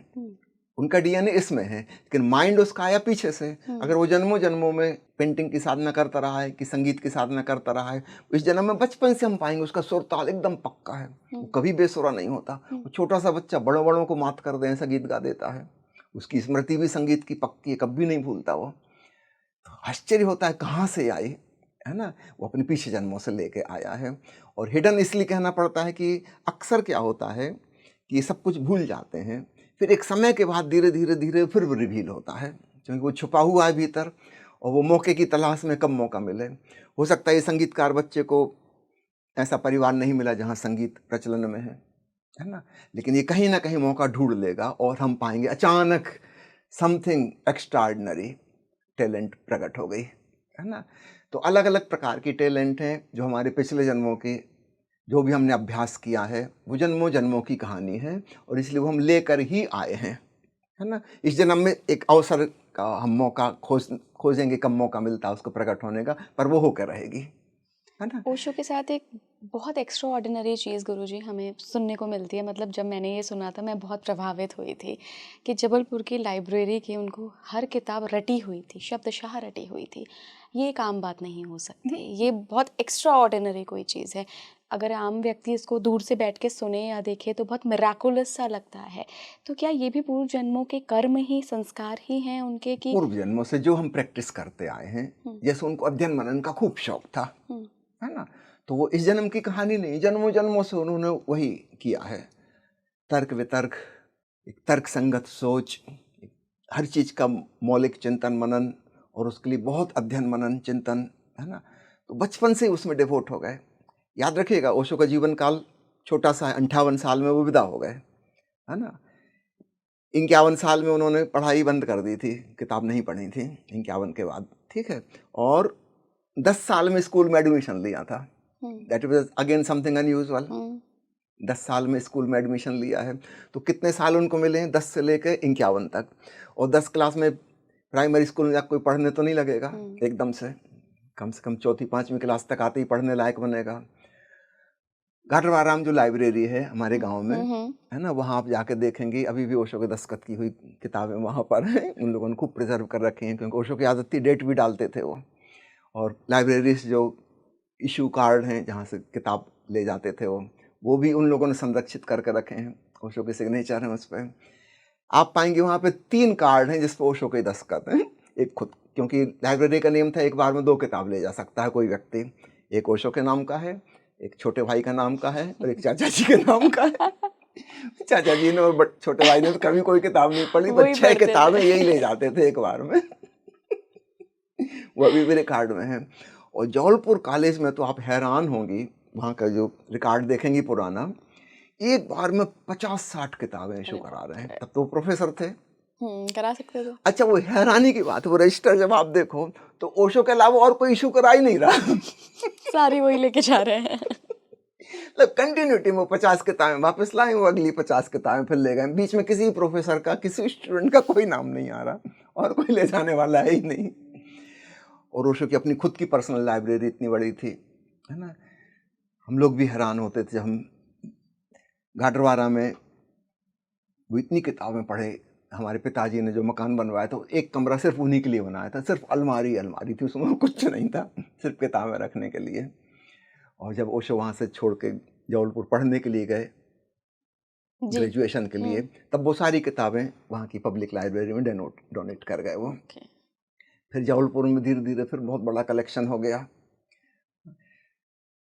उनका डीएनए इसमें है, लेकिन माइंड उसका आया पीछे से। अगर वो जन्मों जन्मों में पेंटिंग की साधना करता रहा है, कि संगीत की साधना करता रहा है, इस जन्म में बचपन से हम पाएंगे उसका सुर ताल एकदम पक्का है, वो कभी बेसुरा नहीं होता। वो छोटा सा बच्चा बड़ों बड़ों को मात कर दे ऐसा गीत गा देता है, उसकी स्मृति भी संगीत की पक्की है, कभी नहीं भूलता वो। तो आश्चर्य होता है कहाँ से आई, है ना, वो अपने पीछे जन्मों से लेके आया है। और हिडन इसलिए कहना पड़ता है कि अक्सर क्या होता है कि ये सब कुछ भूल जाते हैं, फिर एक समय के बाद धीरे धीरे धीरे फिर वो रिवील होता है, क्योंकि वो छुपा हुआ है भीतर, और वो मौके की तलाश में कब मौका मिले। हो सकता है ये संगीतकार बच्चे को ऐसा परिवार नहीं मिला जहाँ संगीत प्रचलन में है ना, लेकिन ये कहीं ना कहीं मौका ढूंढ लेगा और हम पाएंगे अचानक समथिंग एक्स्ट्राऑर्डिनरी टैलेंट प्रकट हो गई, है ना। तो अलग अलग प्रकार की टैलेंट हैं जो हमारे पिछले जन्मों के, जो भी हमने अभ्यास किया है, वो जन्मों जन्मों की कहानी है, और इसलिए वो हम लेकर ही आए हैं, है ना। इस जन्म में एक अवसर का हम मौका खोजेंगे, कब मौका मिलता है उसको प्रकट होने का, पर वो होकर रहेगी, है ना। ओशो के साथ एक बहुत एक्स्ट्रा ऑर्डिनरी चीज़ गुरुजी हमें सुनने को मिलती है, मतलब जब मैंने ये सुना था मैं बहुत प्रभावित हुई थी कि जबलपुर की लाइब्रेरी की उनको हर किताब रटी हुई थी, शब्दशः रटी हुई थी। ये एक आम बात नहीं हो सकती, ये बहुत एक्स्ट्रा ऑर्डिनरी कोई चीज़ है। अगर आम व्यक्ति इसको दूर से बैठ के सुने या देखे तो बहुत मिराकुलस सा लगता है। तो क्या ये भी पूर्व जन्मों के कर्म ही, संस्कार ही हैं उनके की? पूर्व जन्मों से जो हम प्रैक्टिस करते आए हैं, जैसे उनको अध्ययन मनन का खूब शौक था, है ना, तो वो इस जन्म की कहानी नहीं, जन्मों जन्मों से उन्होंने वही किया है। तर्क वितर्क, एक तर्क संगत सोच, हर चीज का मौलिक चिंतन मनन, और उसके लिए बहुत अध्ययन मनन चिंतन, है ना। तो बचपन से उसमें डिवोट हो गए। याद रखिएगा ओशो का जीवन काल छोटा सा है, 58 साल में वो विदा हो गए, है ना। 51 साल में उन्होंने पढ़ाई बंद कर दी थी, किताब नहीं पढ़ी थी 51 के बाद, ठीक है। और 10 साल में स्कूल में एडमिशन लिया था, that was again something unusual. 10 साल में स्कूल में एडमिशन लिया है, तो कितने साल उनको मिले हैं, 10 से लेकर 51 तक। और 10 क्लास में प्राइमरी स्कूल में कोई पढ़ने तो नहीं लगेगा एकदम से कम चौथी पाँचवीं क्लास तक आते ही पढ़ने लायक बनेगा। घाटवाराम जो लाइब्रेरी है हमारे गांव में, है ना, वहाँ आप जाके देखेंगे अभी भी ओशो के दस्तखत की हुई किताबें वहाँ पर हैं। उन लोगों ने खूब प्रिजर्व कर रखी हैं, क्योंकि ओशो की आदत थी डेट भी डालते थे वो। और लाइब्रेरीज जो इशू कार्ड हैं जहाँ से किताब ले जाते थे वो भी उन लोगों ने संरक्षित करके रखे हैं, ओशो के सिग्नेचर हैं उस पर। आप पाएंगे वहाँ पे 3 कार्ड हैं जिस पर ओशो के दस्तखत हैं। एक खुद, क्योंकि लाइब्रेरी का नियम था एक बार में 2 किताब ले जा सकता है कोई व्यक्ति, एक ओशो के नाम का है, एक छोटे भाई का नाम का है, और एक चाचा जी के नाम का है। चाचा जी ने और छोटे भाई ने तो कभी कोई किताब नहीं पढ़ी, पर 6 किताबें यही ले जाते थे एक बार में। वो अभी भी रिकॉर्ड में है। और जबलपुर कॉलेज में तो आप हैरान होंगी, वहाँ का जो रिकॉर्ड देखेंगी पुराना, एक बार में 50-60 किताबें इशू करा रहे हैं। तब तो प्रोफेसर थे, करा सकते थे। अच्छा वो हैरानी की बात है, वो रजिस्टर जब आप देखो तो ओशो के अलावा और कोई इशू करा ही नहीं रहा। सारी वही लेके जा रहे हैं। मतलब कंटिन्यूटी में 50 किताबें वापस लाए, वो अगली 50 किताबें फिर ले गए। बीच में किसी प्रोफेसर का, किसी स्टूडेंट का कोई नाम नहीं आ रहा, और कोई ले जाने वाला है ही नहीं। और ओशो की अपनी खुद की पर्सनल लाइब्रेरी इतनी बड़ी थी, है ना। हम लोग भी हैरान होते थे, हम घाटरवारा में वो इतनी किताबें पढ़े। हमारे पिताजी ने जो मकान बनवाया था, एक कमरा सिर्फ उन्हीं के लिए बनाया था, सिर्फ अलमारी अलमारी थी, उसमें कुछ नहीं था, सिर्फ किताबें रखने के लिए। और जब ओशो वहाँ से छोड़ के जबलपुर पढ़ने के लिए गए ग्रेजुएशन के लिए, तब वो सारी किताबें वहाँ की पब्लिक लाइब्रेरी में डोनेट कर गए वो। फिर जबलपुर में धीरे धीरे फिर बहुत बड़ा कलेक्शन हो गया।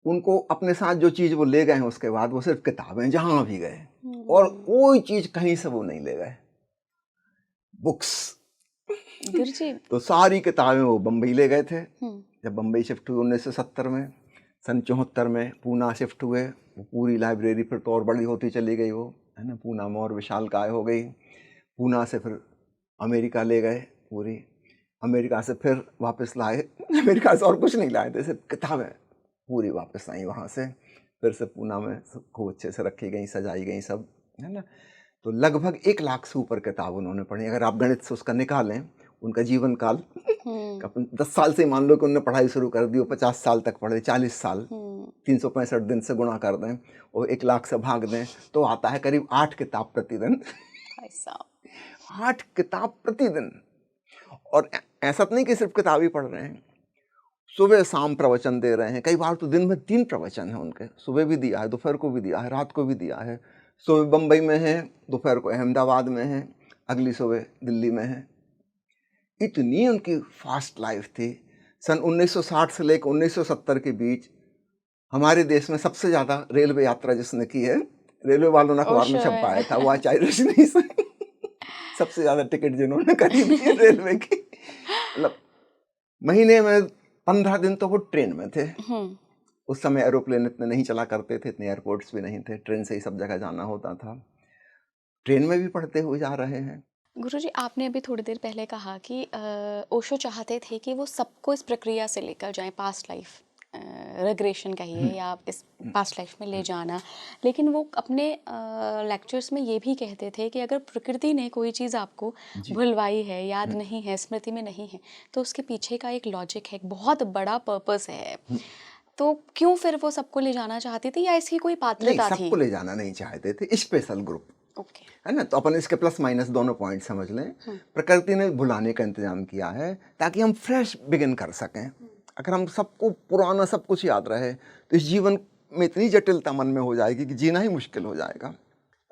उनको अपने साथ जो चीज़ वो ले गए हैं उसके बाद वो सिर्फ किताबें, जहाँ भी गए, और कोई चीज़ कहीं से वो नहीं ले गए, बुक्स। गुरुजी। तो सारी किताबें वो बम्बई ले गए थे। जब बम्बई शिफ्ट हुए 1970 में, सन 74 में पूना शिफ्ट हुए, वो पूरी लाइब्रेरी फिर तो और बड़ी होती चली गई वो, है ना, पूना में और विशालकाय हो गई। पूना से फिर अमेरिका ले गए पूरी, अमेरिका से फिर वापस लाए, अमेरिका से और कुछ नहीं लाए थे, सिर्फ किताबें पूरी वापस आई वहाँ से, फिर से पूना में खूब अच्छे से रखी गई, सजाई गई सब, है ना। तो लगभग 1 लाख से ऊपर किताब उन्होंने पढ़ी। अगर आप गणित से उसका निकालें उनका जीवन काल, 10 साल से मान लो कि उन्होंने पढ़ाई शुरू कर दी, वो 50 साल तक पढ़े, 40 साल, 365 दिन से गुणा कर दें और 1 लाख से भाग दें तो आता है करीब 8 किताब प्रतिदिन। 8 किताब प्रतिदिन। और ऐसा तो नहीं कि सिर्फ किताब ही पढ़ रहे हैं, सुबह शाम प्रवचन दे रहे हैं, कई बार तो दिन में 3 प्रवचन हैं उनके, सुबह भी दिया है, दोपहर को भी दिया है, रात को भी दिया है। सुबह बम्बई में है, दोपहर को अहमदाबाद में है, अगली सुबह दिल्ली में है। इतनी उनकी फास्ट लाइफ थी। सन 1960 से लेकर 1970 के बीच हमारे देश में सबसे ज़्यादा रेलवे यात्रा जिसने की है, रेलवे वालों ने अखबार में छप पाया था, वो आचार्य रजनीश। सबसे ज़्यादा टिकट जिन्होंने खरीदी है रेलवे की, मतलब महीने में 15 दिन तो वो ट्रेन में थे। उस समय एरोप्लेन इतने नहीं चला करते थे, इतने एयरपोर्ट्स भी नहीं थे, ट्रेन से ही सब जगह जाना होता था। ट्रेन में भी पढ़ते हुए जा रहे हैं। गुरुजी, आपने अभी थोड़ी देर पहले कहा कि ओशो चाहते थे कि वो सबको इस प्रक्रिया से लेकर जाएं, पास्ट लाइफ रिग्रेशन कहिए या इस पास्ट लाइफ में ले जाना, लेकिन वो अपने लेक्चर्स में ये भी कहते थे कि अगर प्रकृति ने कोई चीज़ आपको भुलवाई है, याद नहीं है, स्मृति में नहीं है, तो उसके पीछे का एक लॉजिक है, एक बहुत बड़ा पर्पस है। तो क्यों फिर वो सबको ले जाना चाहती थी, या इसकी कोई पात्रता थी? सबको ले जाना नहीं चाहते थे, स्पेशल ग्रुप, है ना। तो अपन इसके प्लस माइनस दोनों पॉइंट समझ लें। प्रकृति ने भुलाने का इंतजाम किया है ताकि हम फ्रेश बिगिन कर सकें। अगर हम सबको पुराना सब कुछ याद रहे तो इस जीवन में इतनी जटिलता मन में हो जाएगी कि जीना ही मुश्किल हो जाएगा।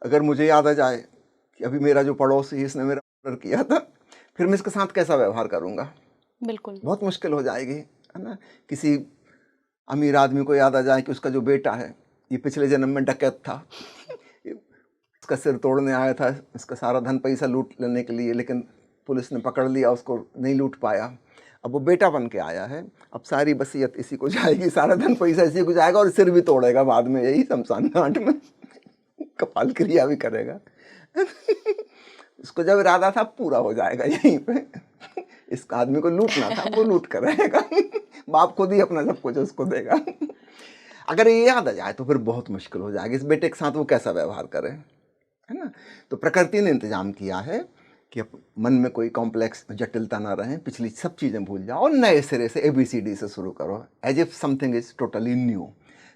अगर मुझे याद आ जाए कि अभी मेरा जो पड़ोसी है इसने मेरा मर्डर किया था, फिर मैं इसके साथ कैसा व्यवहार करूँगा? बिल्कुल, बहुत मुश्किल हो जाएगी, है ना। किसी अमीर आदमी को याद आ जाए कि उसका जो बेटा है ये पिछले जन्म में डकैत था, इसका सिर तोड़ने आया था, इसका सारा धन पैसा लूट लेने के लिए, लेकिन पुलिस ने पकड़ लिया, उसको नहीं लूट पाया। अब वो बेटा बन के आया है, अब सारी वसीयत इसी को जाएगी, सारा धन पैसा इसी को जाएगा और सिर भी तोड़ेगा बाद में, यही शमशान घाट में कपाल क्रिया भी करेगा। इसको जब इरादा था पूरा हो जाएगा यहीं पे। इस आदमी को लूटना था, वो लूट कर रहेगा। बाप खुद ही अपना सब कुछ उसको देगा। अगर ये याद आ जाए तो फिर बहुत मुश्किल हो जाएगी, इस बेटे के साथ वो कैसा व्यवहार करे, है ना। तो प्रकृति ने इंतजाम किया है कि मन में कोई कॉम्प्लेक्स जटिलता ना रहे, पिछली सब चीज़ें भूल जाओ और नए सिरे से ABCD से शुरू करो, as if something is totally new.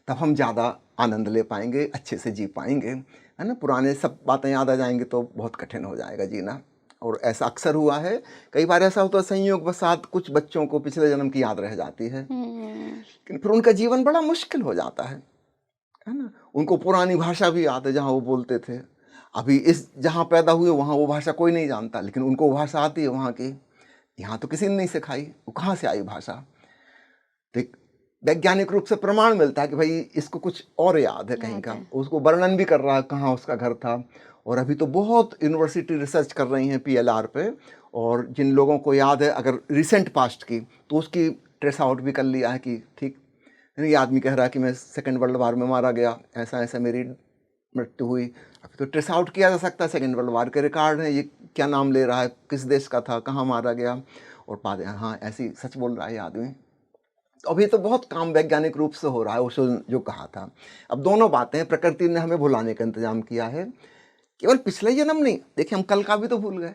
तब हम ज़्यादा आनंद ले पाएंगे, अच्छे से जी पाएंगे, है ना। पुराने सब बातें याद आ जाएंगे तो बहुत कठिन हो जाएगा जीना। और ऐसा अक्सर हुआ है, कई बार ऐसा होता है संयोग बसात कुछ बच्चों को पिछले जन्म की याद रह जाती है, लेकिन फिर उनका जीवन बड़ा मुश्किल हो जाता है ना। उनको पुरानी भाषा भी याद है जहाँ वो बोलते थे, अभी इस जहाँ पैदा हुए वहाँ वो भाषा कोई नहीं जानता, लेकिन उनको भाषा आती है वहाँ की, यहाँ तो किसी ने नहीं सिखाई, वो कहाँ से आई भाषा। तो वैज्ञानिक रूप से प्रमाण मिलता है कि भाई इसको कुछ और याद है कहीं का, उसको वर्णन भी कर रहा है कहाँ उसका घर था। और अभी तो बहुत यूनिवर्सिटी रिसर्च कर रही हैं PLR पे, और जिन लोगों को याद है अगर रिसेंट पास्ट की, तो उसकी ट्रेस आउट भी कर लिया है कि ठीक, ये आदमी कह रहा है कि मैं सेकेंड वर्ल्ड वार में मारा गया, ऐसा ऐसा मेरी मृत्यु हुई। अभी तो ट्रेस आउट किया जा सकता है, सेकेंड वर्ल्ड वार के रिकॉर्ड हैं, ये क्या नाम ले रहा है, किस देश का था, कहाँ मारा गया, और पाते हैं हाँ ऐसी सच बोल रहा है आदमी। तो अभी तो बहुत काम वैज्ञानिक रूप से हो रहा है, ओशो जो कहा था। अब दोनों बातें, प्रकृति ने हमें भुलाने का इंतजाम किया है, केवल पिछले जन्म नहीं, देखिए हम कल का भी तो भूल गए।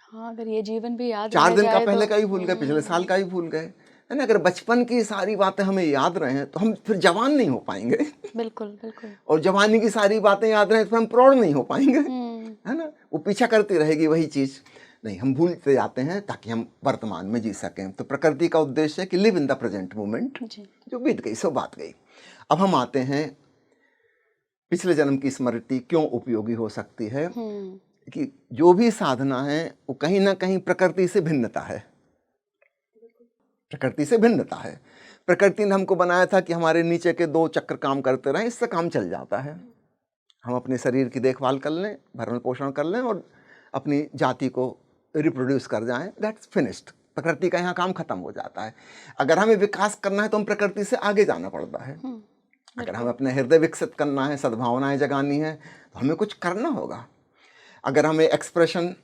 हाँ, अगर ये जीवन भी याद 4 दिन का पहले का ही भूल गए, पिछले साल का ही भूल गए, है ना। अगर बचपन की सारी बातें हमें याद रहे तो हम फिर जवान नहीं हो पाएंगे। बिल्कुल बिल्कुल। और जवानी की सारी बातें याद रहे तो हम प्रौढ़ नहीं हो पाएंगे, है ना। वो पीछा करती रहेगी वही चीज़, नहीं हम भूलते जाते हैं ताकि हम वर्तमान में जी सकें। तो प्रकृति का उद्देश्य है कि live in the present moment, जो बीत गई सो बात गई। अब हम आते हैं पिछले जन्म की स्मृति क्यों उपयोगी हो सकती है, कि जो भी साधना है वो कहीं ना कहीं प्रकृति से भिन्नता है। प्रकृति से भिन्नता है। प्रकृति ने हमको बनाया था कि हमारे नीचे के 2 चक्र काम करते रहें, इससे काम चल जाता है। हम अपने शरीर की देखभाल कर लें, भरण पोषण कर लें और अपनी जाति को रिप्रोड्यूस कर जाएं, दैट्स फिनिश्ड। प्रकृति का यहाँ काम खत्म हो जाता है। अगर हमें विकास करना है तो हम प्रकृति से आगे जाना पड़ता है। अगर हमें अपने हृदय विकसित करना है, सद्भावनाएं जगानी है, तो हमें कुछ करना होगा। अगर हमें एक्सप्रेशन,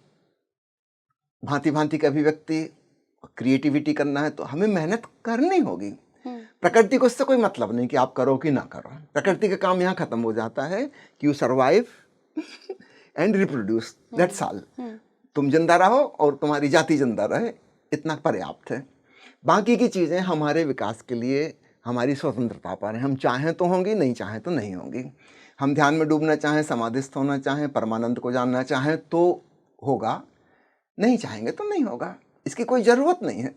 भांति भांति की अभिव्यक्ति, क्रिएटिविटी करना है तो हमें मेहनत करनी होगी। प्रकृति को इससे कोई मतलब नहीं कि आप करो कि ना करो। प्रकृति का काम यहाँ खत्म हो जाता है कि you survive and reproduce, that's all. तुम जिंदा रहो और तुम्हारी जाति जिंदा रहे, इतना पर्याप्त है। बाकी की चीज़ें हमारे विकास के लिए हमारी स्वतंत्रता पर है। हम चाहें तो होंगी, नहीं चाहें तो नहीं होंगी। हम ध्यान में डूबना चाहें, समाधिस्थ होना चाहें, परमानंद को जानना चाहें तो होगा, नहीं चाहेंगे तो नहीं होगा। इसकी कोई ज़रूरत नहीं है।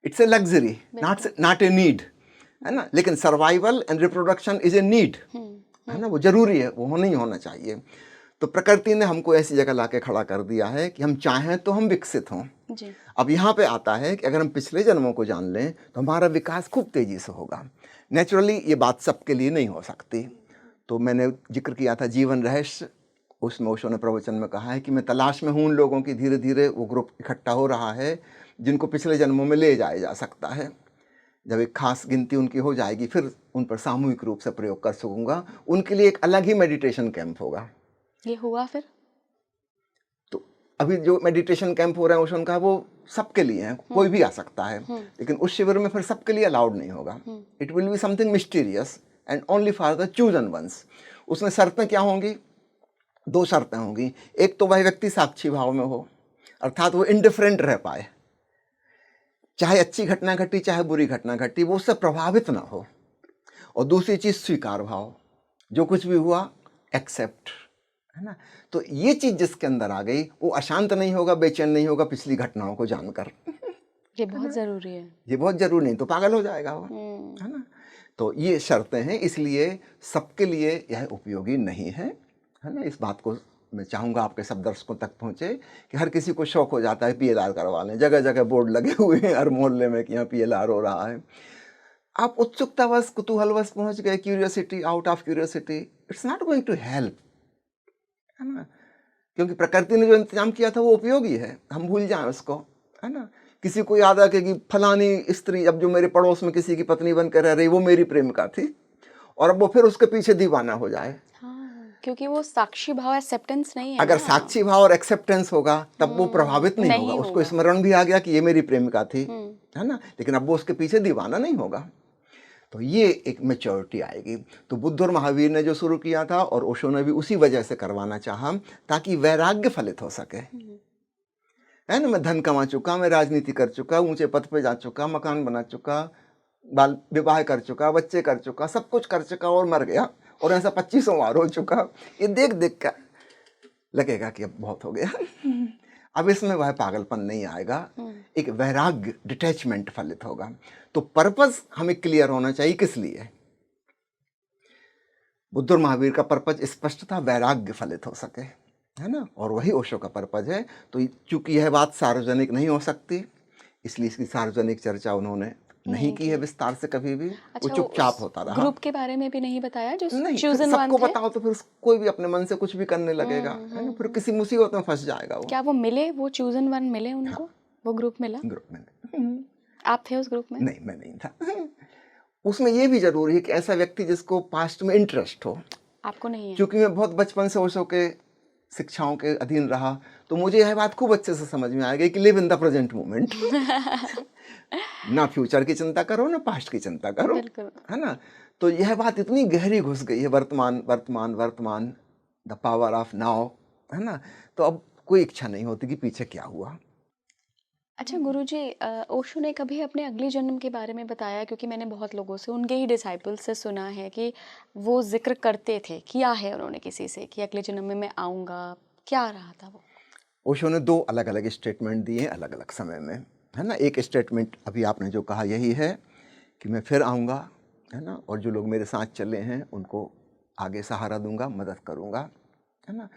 It's a luxury, not a need, है ना। लेकिन survival and reproduction is a need, है ना, वो जरूरी है, वो नहीं होना चाहिए। तो प्रकृति ने हमको ऐसी जगह लाके खड़ा कर दिया है कि हम चाहें तो हम विकसित हों जी। अब यहाँ पे आता है कि अगर हम पिछले जन्मों को जान लें तो हमारा विकास खूब तेजी से होगा। नेचुरली ये बात सबके लिए नहीं हो सकती। तो मैंने जिक्र किया था जीवन रहस्य, उसमें ओशो ने प्रवचन में कहा है कि मैं तलाश में हूँ उन लोगों की, धीरे धीरे वो ग्रुप इकट्ठा हो रहा है जिनको पिछले जन्मों में ले जाया जा सकता है। जब एक खास गिनती उनकी हो जाएगी फिर उन पर सामूहिक रूप से प्रयोग कर सकूँगा। उनके लिए एक अलग ही मेडिटेशन कैंप होगा। ये हुआ फिर? तो अभी जो मेडिटेशन कैंप हो रहा है ओशो का, वो सबके लिए है, कोई भी आ सकता है, लेकिन उस शिविर में फिर सबके लिए अलाउड नहीं होगा। It will be something mysterious and only for the chosen ones. उसमें शर्तें क्या होंगी? 2 शर्तें होंगी। एक तो वह व्यक्ति साक्षी भाव में हो, अर्थात वो इंडिफरेंट रह पाए, चाहे अच्छी घटना घटी चाहे बुरी घटना घटी, वो उससे प्रभावित ना हो। और दूसरी चीज स्वीकार भाव, जो कुछ भी हुआ एक्सेप्ट, है ना। तो ये चीज जिसके अंदर आ गई वो अशांत नहीं होगा, बेचैन नहीं होगा पिछली घटनाओं को जानकर। ये बहुत जरूरी है। ये बहुत जरूरी, नहीं तो पागल हो जाएगा वो, है ना। तो ये शर्तें हैं, इसलिए सबके लिए यह उपयोगी नहीं है, है ना। इस बात को मैं चाहूँगा आपके सब दर्शकों तक पहुँचे कि हर किसी को शौक हो जाता है PLR करवा लें, जगह जगह बोर्ड लगे हुए हैं हर मोहल्ले में कि यहाँ PLR हो रहा है। आप उत्सुकतावश, कुतूहलवश पहुँच गए, curiosity, out of curiosity, it's not going to help, है ना। क्योंकि प्रकृति ने जो इंतजाम किया था वो उपयोगी है, हम भूल जाएं उसको, है ना। किसी को याद आ के कि फलानी स्त्री, अब जो मेरे पड़ोस में किसी की पत्नी बन कर रह रही, वो मेरी प्रेमिका थी, और अब वो फिर उसके पीछे दीवाना हो जाए। हाँ, क्योंकि वो साक्षी भाव, एक्सेप्टेंस नहीं है। अगर ना? साक्षी भाव और एक्सेप्टेंस होगा तब वो प्रभावित नहीं होगा। उसको स्मरण भी आ गया कि ये मेरी प्रेमिका थी, है ना, लेकिन अब वो उसके पीछे दीवाना नहीं होगा। तो ये एक मैच्योरिटी आएगी। तो बुद्ध और महावीर ने जो शुरू किया था और ओशो ने भी उसी वजह से करवाना चाहा, ताकि वैराग्य फलित हो सके, है ना। मैं धन कमा चुका, मैं राजनीति कर चुका, ऊंचे पद पे जा चुका, मकान बना चुका, बाल विवाह कर चुका, बच्चे कर चुका, सब कुछ कर चुका और मर गया, और ऐसा 25 बार हो चुका। ये देख देख कर लगेगा कि अब बहुत हो गया। अब इसमें वह पागलपन नहीं आएगा, एक वैराग्य, डिटैचमेंट फलित होगा। तो पर्पस हमें क्लियर होना चाहिए किस लिए। बुद्ध और महावीर का पर्पस स्पष्ट था, वैराग्य फलित हो सके, है ना, और वही ओशो का पर्पस है। तो चूंकि यह बात सार्वजनिक नहीं हो सकती, इसलिए इसकी सार्वजनिक चर्चा उन्होंने नहीं की है विस्तार से कभी भी। अच्छा, वो चुपचाप होता रहा। ग्रुप के बारे में भी नहीं बताया जो नहीं, चूजन सबको वन थे? बताओ तो फिर कोई भी अपने मन से कुछ भी करने लगेगा, है ना, फिर किसी मुसीबत में फंस जाएगा वो। क्या वो मिले, वो चूजन वन मिले उनको? हाँ। वो ग्रुप मिला? ग्रुप में आप थे उस ग्रुप में? नहीं, मैं नहीं था। उसमें ये भी जरूरी है कि ऐसा व्यक्ति जिसको पास्ट में इंटरेस्ट हो। आपको नहीं है? क्योंकि मैं बहुत बचपन से ओशो के शिक्षाओं के अधीन रहा, तो मुझे यह बात खूब अच्छे से समझ में आ गई कि live in the present moment. ना फ्यूचर की चिंता करो ना पास्ट की चिंता करो, है ना। तो यह बात इतनी गहरी घुस गई है, वर्तमान वर्तमान वर्तमान, द पावर ऑफ नाउ, है ना। तो अब कोई इच्छा नहीं होती कि पीछे क्या हुआ। अच्छा गुरुजी, ओशो ने कभी अपने अगले जन्म के बारे में बताया? क्योंकि मैंने बहुत लोगों से, उनके ही डिसाइपल से सुना है कि वो जिक्र करते थे, किया है उन्होंने किसी से कि अगले जन्म में मैं आऊँगा। क्या रहा था वो? ओशो ने 2 अलग अलग स्टेटमेंट दिए अलग अलग समय में, है ना। एक स्टेटमेंट अभी आपने जो कहा यही है कि मैं फिर आऊँगा, है ना, और जो लोग मेरे साथ चले हैं उनको आगे सहारा दूंगा, मदद करूँगा, है ना।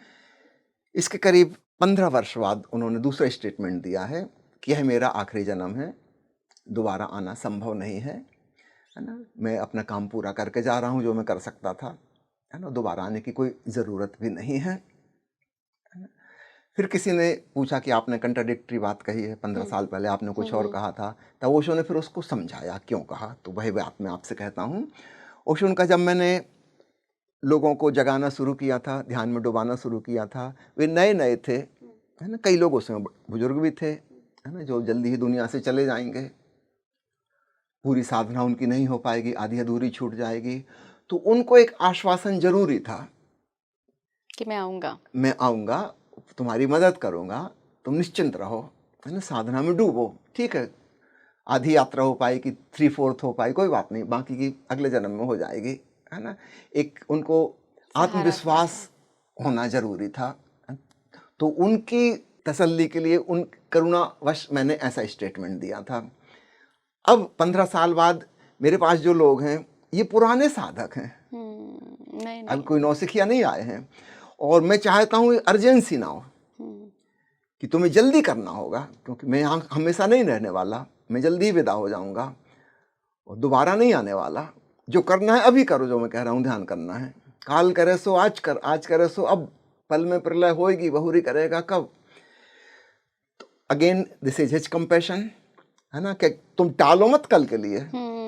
इसके करीब 15 वर्ष बाद उन्होंने दूसरा स्टेटमेंट दिया है कि यह मेरा आखिरी जन्म है, दोबारा आना संभव नहीं है ना। मैं अपना काम पूरा करके जा रहा हूँ जो मैं कर सकता था, है ना। दोबारा आने की कोई ज़रूरत भी नहीं है। फिर किसी ने पूछा कि आपने कंट्राडिक्टरी बात कही है, 15 साल पहले आपने कुछ और कहा था। तब ओशो ने फिर उसको समझाया क्यों कहा। तो वही बात मैं आपसे कहता हूँ। ओशो का जब मैंने लोगों को जगाना शुरू किया था, ध्यान में डुबाना शुरू किया था, वे नए नए थे, है ना। कई लोग उसमें बुजुर्ग भी थे, है ना, जो जल्दी ही दुनिया से चले जाएंगे, पूरी साधना उनकी नहीं हो पाएगी, आधी अधूरी छूट जाएगी। तो उनको एक आश्वासन जरूरी था कि मैं आऊँगा, तुम्हारी मदद करूँगा, तुम निश्चिंत रहो, है ना, साधना में डूबो। ठीक है, आधी यात्रा हो पाएगी, 3/4 हो पाई, कोई बात नहीं, बाकी की अगले जन्म में हो जाएगी, है ना। एक उनको आत्मविश्वास होना जरूरी था। तो उनकी तसल्ली के लिए उन करुणावश मैंने ऐसा स्टेटमेंट दिया था। अब 15 साल बाद मेरे पास जो लोग हैं ये पुराने साधक हैं, नहीं अब कोई नौसिखिया नहीं आए हैं। और मैं चाहता हूँ अर्जेंसी ना हो कि तुम्हें जल्दी करना होगा, क्योंकि मैं यहाँ हमेशा नहीं रहने वाला, मैं जल्दी विदा हो जाऊँगा और दोबारा नहीं आने वाला। जो करना है अभी करो, जो मैं कह रहा हूँ ध्यान करना है। काल करे सो आज कर, आज करे सो अब, पल में प्रलय होएगी, बहुरी करेगा कब। तो again this is his compassion, है ना, कि तुम टालो मत कल के लिए,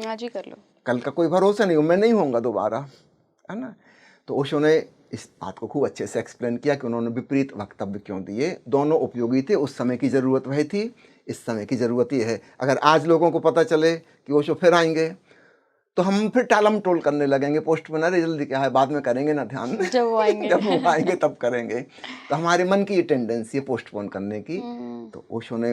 आज ही कर लो, कल का कोई भरोसा नहीं, मैं नहीं होऊंगा दोबारा, है ना। तो ओशो ने इस बात को खूब अच्छे से एक्सप्लेन किया कि उन्होंने विपरीत वक्तव्य क्यों दिए। दोनों उपयोगी थे, उस समय की ज़रूरत वही थी, इस समय की ज़रूरत ये है। अगर आज लोगों को पता चले कि ओशो फिर आएंगे तो हम फिर टालम टोल करने लगेंगे, पोस्ट में, अरे जल्दी क्या है, बाद में करेंगे ना, ध्यान जब वो आएंगे जब वो आएंगे तब करेंगे। तो हमारे मन की ये टेंडेंसी है पोस्टपोन करने की। तो ओशो ने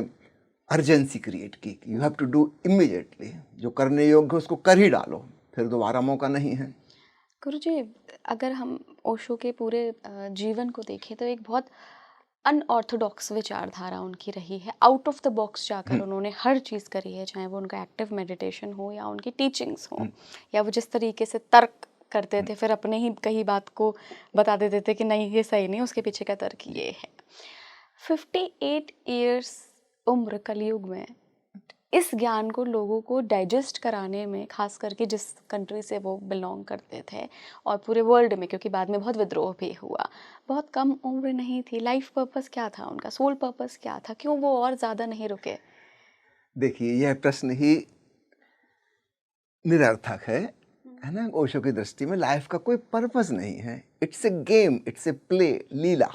अर्जेंसी क्रिएट की, you have to do immediately, जो करने योग्य उसको कर ही डालो, फिर दोबारा मौका नहीं है। गुरुजी, अगर हम ओशो के पूरे जीवन को देखें तो एक बहुत अनऑर्थोडॉक्स विचारधारा उनकी रही है। आउट ऑफ द बॉक्स जाकर उन्होंने हर चीज़ करी है, चाहे वो उनका एक्टिव मेडिटेशन हो या उनकी टीचिंग्स हो, या वो जिस तरीके से तर्क करते थे, फिर अपने ही कई बात को बता देते थे कि नहीं ये सही नहीं, उसके पीछे का तर्क ये है। 58 ईयर्स उम्र कलयुग में इस ज्ञान को लोगों को डाइजेस्ट कराने में, खास करके जिस कंट्री से वो बिलोंग करते थे और पूरे वर्ल्ड में, क्योंकि बाद में बहुत विद्रोह भी हुआ, बहुत कम उम्र नहीं थी। लाइफ पर्पस क्या था उनका, सोल पर्पस क्या था, क्यों वो और ज़्यादा नहीं रुके? देखिए, यह प्रश्न ही निरर्थक है ना। ओशो की दृष्टि में लाइफ का कोई पर्पस नहीं है। It's a game, it's a play, लीला,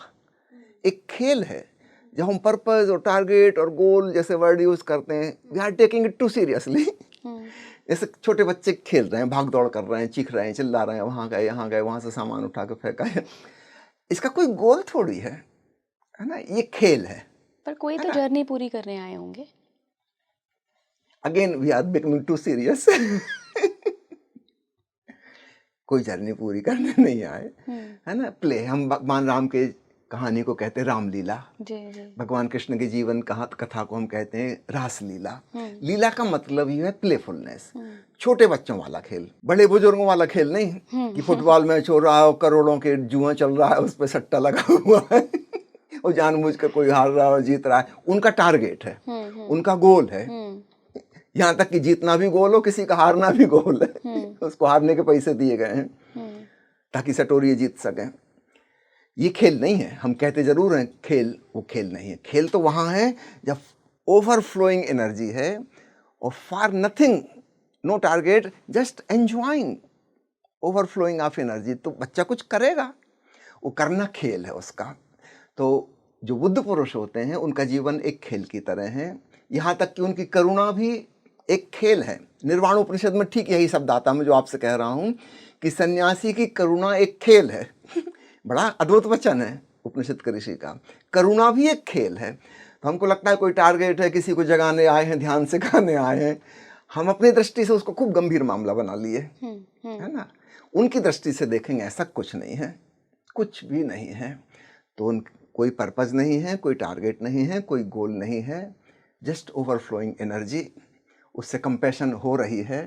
एक खेल है। जब हम पर्पस और टारगेट और गोल जैसे वर्ड यूज करते हैं, we are taking it too seriously. जैसे छोटे बच्चे खेल रहे हैं, भाग दौड़ कर रहे हैं, चीख रहे हैं, चिल्ला रहे हैं, वहाँ गए यहाँ गए, वहाँ से सामान उठा के फेंका है। इसका कोई गोल थोड़ी है ना, ये खेल है। पर कोई तो जर्नी पूरी करने आए होंगे। Again we are becoming too serious. कोई जर्नी पूरी करने नहीं आए, है ना, प्ले। हम भगवान राम के कहानी को कहते हैं रामलीला, भगवान कृष्ण के जीवन कथा को हम कहते हैं रासलीला। लीला का मतलब ये है प्लेफुलनेस, छोटे बच्चों वाला खेल, बड़े बुजुर्गों वाला खेल नहीं कि फुटबॉल मैच हो रहा है और करोड़ों के जुआ चल रहा है, उस पर सट्टा लगा हुआ है और जानबूझकर कोई हार रहा है और जीत रहा है। उनका टारगेट है, उनका गोल है, यहाँ तक कि जीतना भी गोल हो, किसी का हारना भी गोल है। उसको हारने के पैसे दिए गए हैं ताकि सटोरिये जीत सकें। ये खेल नहीं है। हम कहते जरूर हैं खेल, वो खेल नहीं है। खेल तो वहाँ है जब ओवरफ्लोइंग एनर्जी है और for nothing, no target, just enjoying overflowing of energy. तो बच्चा कुछ करेगा, वो करना खेल है उसका। तो जो बुद्ध पुरुष होते हैं उनका जीवन एक खेल की तरह है, यहाँ तक कि उनकी करुणा भी एक खेल है। निर्वाण उपनिषद में ठीक यही शब्द आता है, मैं जो आपसे कह रहा हूँ कि सन्यासी की करुणा एक खेल है। बड़ा अद्भुत वचन है उपनिषद के ऋषि का, करुणा भी एक खेल है। तो हमको लगता है कोई टारगेट है, किसी को जगाने आए हैं, ध्यान सिखाने आए हैं, हम अपनी दृष्टि से उसको खूब गंभीर मामला बना लिए, है ना। उनकी दृष्टि से देखेंगे ऐसा कुछ नहीं है, कुछ भी नहीं है। तो कोई पर्पस नहीं है, कोई टारगेट नहीं है, कोई गोल नहीं है, जस्ट ओवरफ्लोइंग एनर्जी। उससे कंपैशन हो रही है,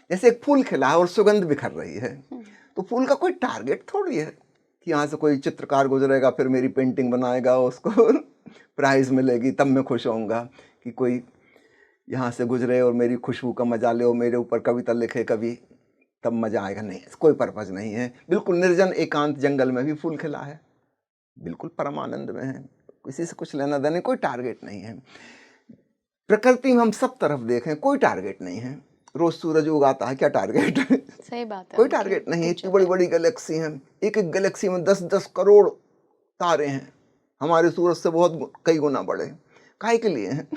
जैसे एक फूल खिला है और सुगंध बिखर रही है। तो फूल का कोई टारगेट थोड़ी है कि यहाँ से कोई चित्रकार गुजरेगा फिर मेरी पेंटिंग बनाएगा, उसको प्राइज मिलेगी तब मैं खुश होऊंगा, कि कोई यहाँ से गुजरे और मेरी खुशबू का मजा ले, मेरे ऊपर कविता लिखे कभी, तब मजा आएगा। नहीं, कोई पर्पज नहीं है। बिल्कुल निर्जन एकांत जंगल में भी फूल खिला है, बिल्कुल परमानंद में है, किसी से कुछ लेना देना, कोई टारगेट नहीं है। प्रकृति में हम सब तरफ देखें, कोई टारगेट नहीं है। रोज सूरज उगाता है, क्या टारगेट है? सही बात है, कोई टारगेट नहीं है। इतनी बड़ी बड़ी गैलेक्सी हैं, एक एक गैलेक्सी में 10-10 करोड़ तारे हैं, हमारे सूरज से बहुत कई गुना बड़े। काहे के लिए हैं?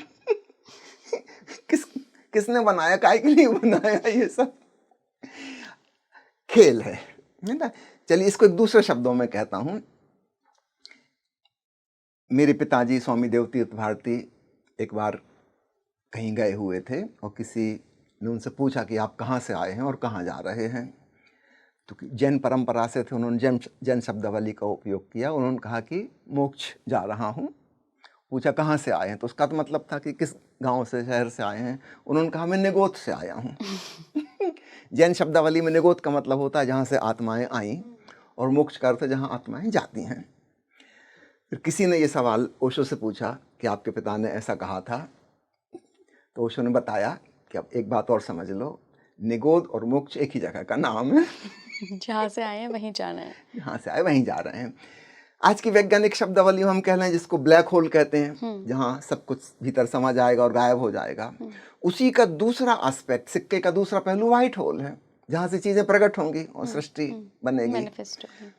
किसने बनाया, काहे के लिए बनाया? ये सब खेल है ना। चलिए इसको एक दूसरे शब्दों में कहता हूं। मेरे पिताजी स्वामी देवतीर्थ भारती एक बार कहीं गए हुए थे और किसी ने उनसे पूछा कि आप कहाँ से आए हैं और कहाँ जा रहे हैं। तो जैन परंपरा से थे, उन्होंने जैन शब्दावली का उपयोग किया। उन्होंने कहा कि मोक्ष जा रहा हूँ। पूछा कहाँ से आए हैं, तो उसका तो मतलब था कि किस गांव से, शहर से आए हैं। उन्होंने कहा मैं निगोत से आया हूँ। जैन शब्दावली में निगोत का मतलब होता है जहाँ से आत्माएं आई, और मोक्ष का अर्थ है जहाँ आत्माएं जाती हैं। फिर किसी ने ये सवाल ओशो से पूछा कि आपके पिता ने ऐसा कहा था, तो ओशो ने बताया कि अब एक बात और समझ लो, निगोद और मोक्ष एक ही जगह का नाम है। जहाँ से आए हैं वहीं जाना है, जहाँ से आए वहीं जा रहे हैं। आज की वैज्ञानिक शब्दावली हम कह रहे हैं जिसको ब्लैक होल कहते हैं, जहाँ सब कुछ भीतर समा जाएगा और गायब हो जाएगा। उसी का दूसरा एस्पेक्ट, सिक्के का दूसरा पहलू व्हाइट होल है, जहाँ से चीजें प्रकट होंगी और सृष्टि बनेगी।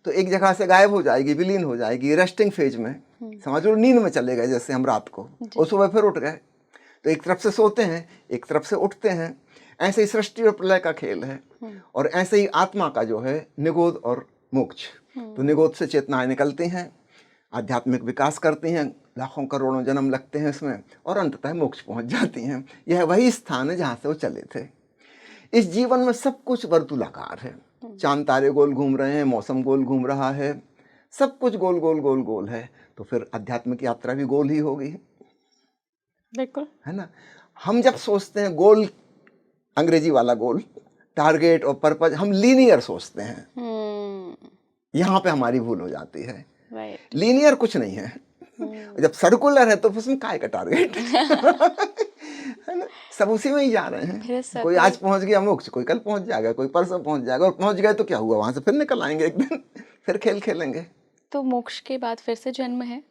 तो एक जगह से गायब हो जाएगी, विलीन हो जाएगी, रेस्टिंग फेज में, समझ लो नींद में चले गए जैसे हम रात को, और सुबह फिर उठ गए। तो एक तरफ से सोते हैं, एक तरफ से उठते हैं। ऐसे ही सृष्टि और प्रलय का खेल है। और ऐसे ही आत्मा का जो है निगोद और मोक्ष। तो निगोद से चेतनाएं निकलती हैं, आध्यात्मिक विकास करती हैं, लाखों करोड़ों जन्म लगते हैं इसमें, और अंततः मोक्ष पहुंच जाती हैं। यह वही स्थान है जहाँ से वो चले थे। इस जीवन में सब कुछ वर्तुलाकार है। चांद तारे गोल घूम रहे हैं, मौसम गोल घूम रहा है, सब कुछ गोल गोल गोल गोल है। तो फिर आध्यात्मिक यात्रा भी गोल ही होगी, बिल्कुल, है ना। हम जब सोचते हैं गोल, अंग्रेजी वाला गोल, टारगेट और पर्पज, हम लीनियर सोचते हैं। यहाँ पे हमारी भूल हो जाती है। लीनियर कुछ नहीं है। जब सर्कुलर है तो उसमें काय का टारगेट? है ना, सब उसी में ही जा रहे हैं। कोई आज पहुंच गया मोक्ष, कोई कल पहुंच जाएगा, कोई परसों पहुंच जाएगा, और पहुंच गए तो क्या हुआ, वहां से फिर निकल आएंगे एक दिन, फिर खेल खेलेंगे। तो मोक्ष के बाद फिर से जन्म है?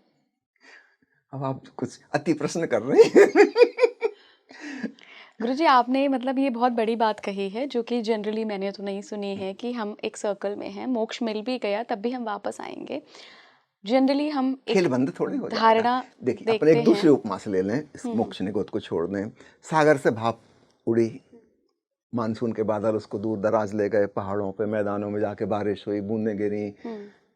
अब आप कुछ अति प्रश्न कर रहे हैं। गुरुजी, आपने मतलब ये बहुत बड़ी बात कही है जो कि जनरली मैंने तो नहीं सुनी है, कि हम एक सर्कल में हैं, मोक्ष मिल भी गया तब भी हम वापस आएंगे। जनरली हम खेल बंद थोड़ी हो जाएगा। धारणा देखिए, अपने एक दूसरी उपमा से ले लें, इस मोक्ष निगोद को छोड़ दें। सागर से भाप उड़ी, मानसून के बादल उसको दूर दराज ले गए, पहाड़ों पे मैदानों में जाके बारिश हुई, बूंदें गिरी,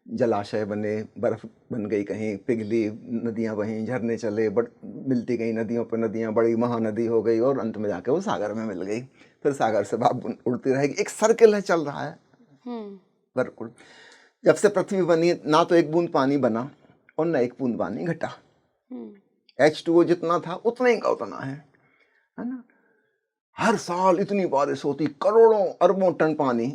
जलाशय बने, बर्फ बन गई, कहीं पिघली, नदियां बहीं, झरने चले, मिलती गई नदियों पर नदियां, बड़ी महानदी हो गई, और अंत में जाके वो सागर में मिल गई। फिर सागर से भाप उड़ती रहेगी। एक सर्कल है, चल रहा है। बिल्कुल। जब से पृथ्वी बनी, ना तो एक बूंद पानी बना और ना एक बूंद पानी घटा। H2O जितना था उतना ही का उतना है ना। हर साल इतनी बारिश होती, करोड़ों अरबों टन पानी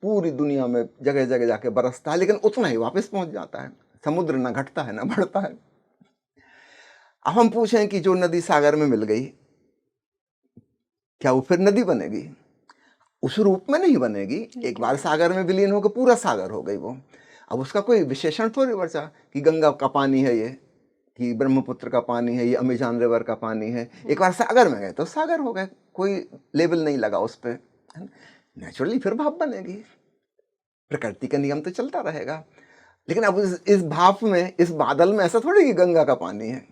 पूरी दुनिया में जगह जगह जाके बरसता है, लेकिन उतना ही वापस पहुंच जाता है। समुद्र ना घटता है ना बढ़ता है। अब हम पूछें कि जो नदी सागर में मिल गई, क्या वो फिर नदी बनेगी? उस रूप में नहीं बनेगी। एक बार सागर में विलीन होकर पूरा सागर हो गई वो। अब उसका कोई विशेषण थोड़ी बचा कि गंगा का पानी है ये, कि ब्रह्मपुत्र का पानी है ये, अमेजन रिवर का पानी है। एक बार सागर में गए तो सागर हो गए, कोई लेबल नहीं लगा उस पर। नेचुरली फिर भाप बनेगी। प्रकृति का नियम तो चलता रहेगा। लेकिन अब इस भाप में, इस बादल में ऐसा थोड़ी कि गंगा का पानी है,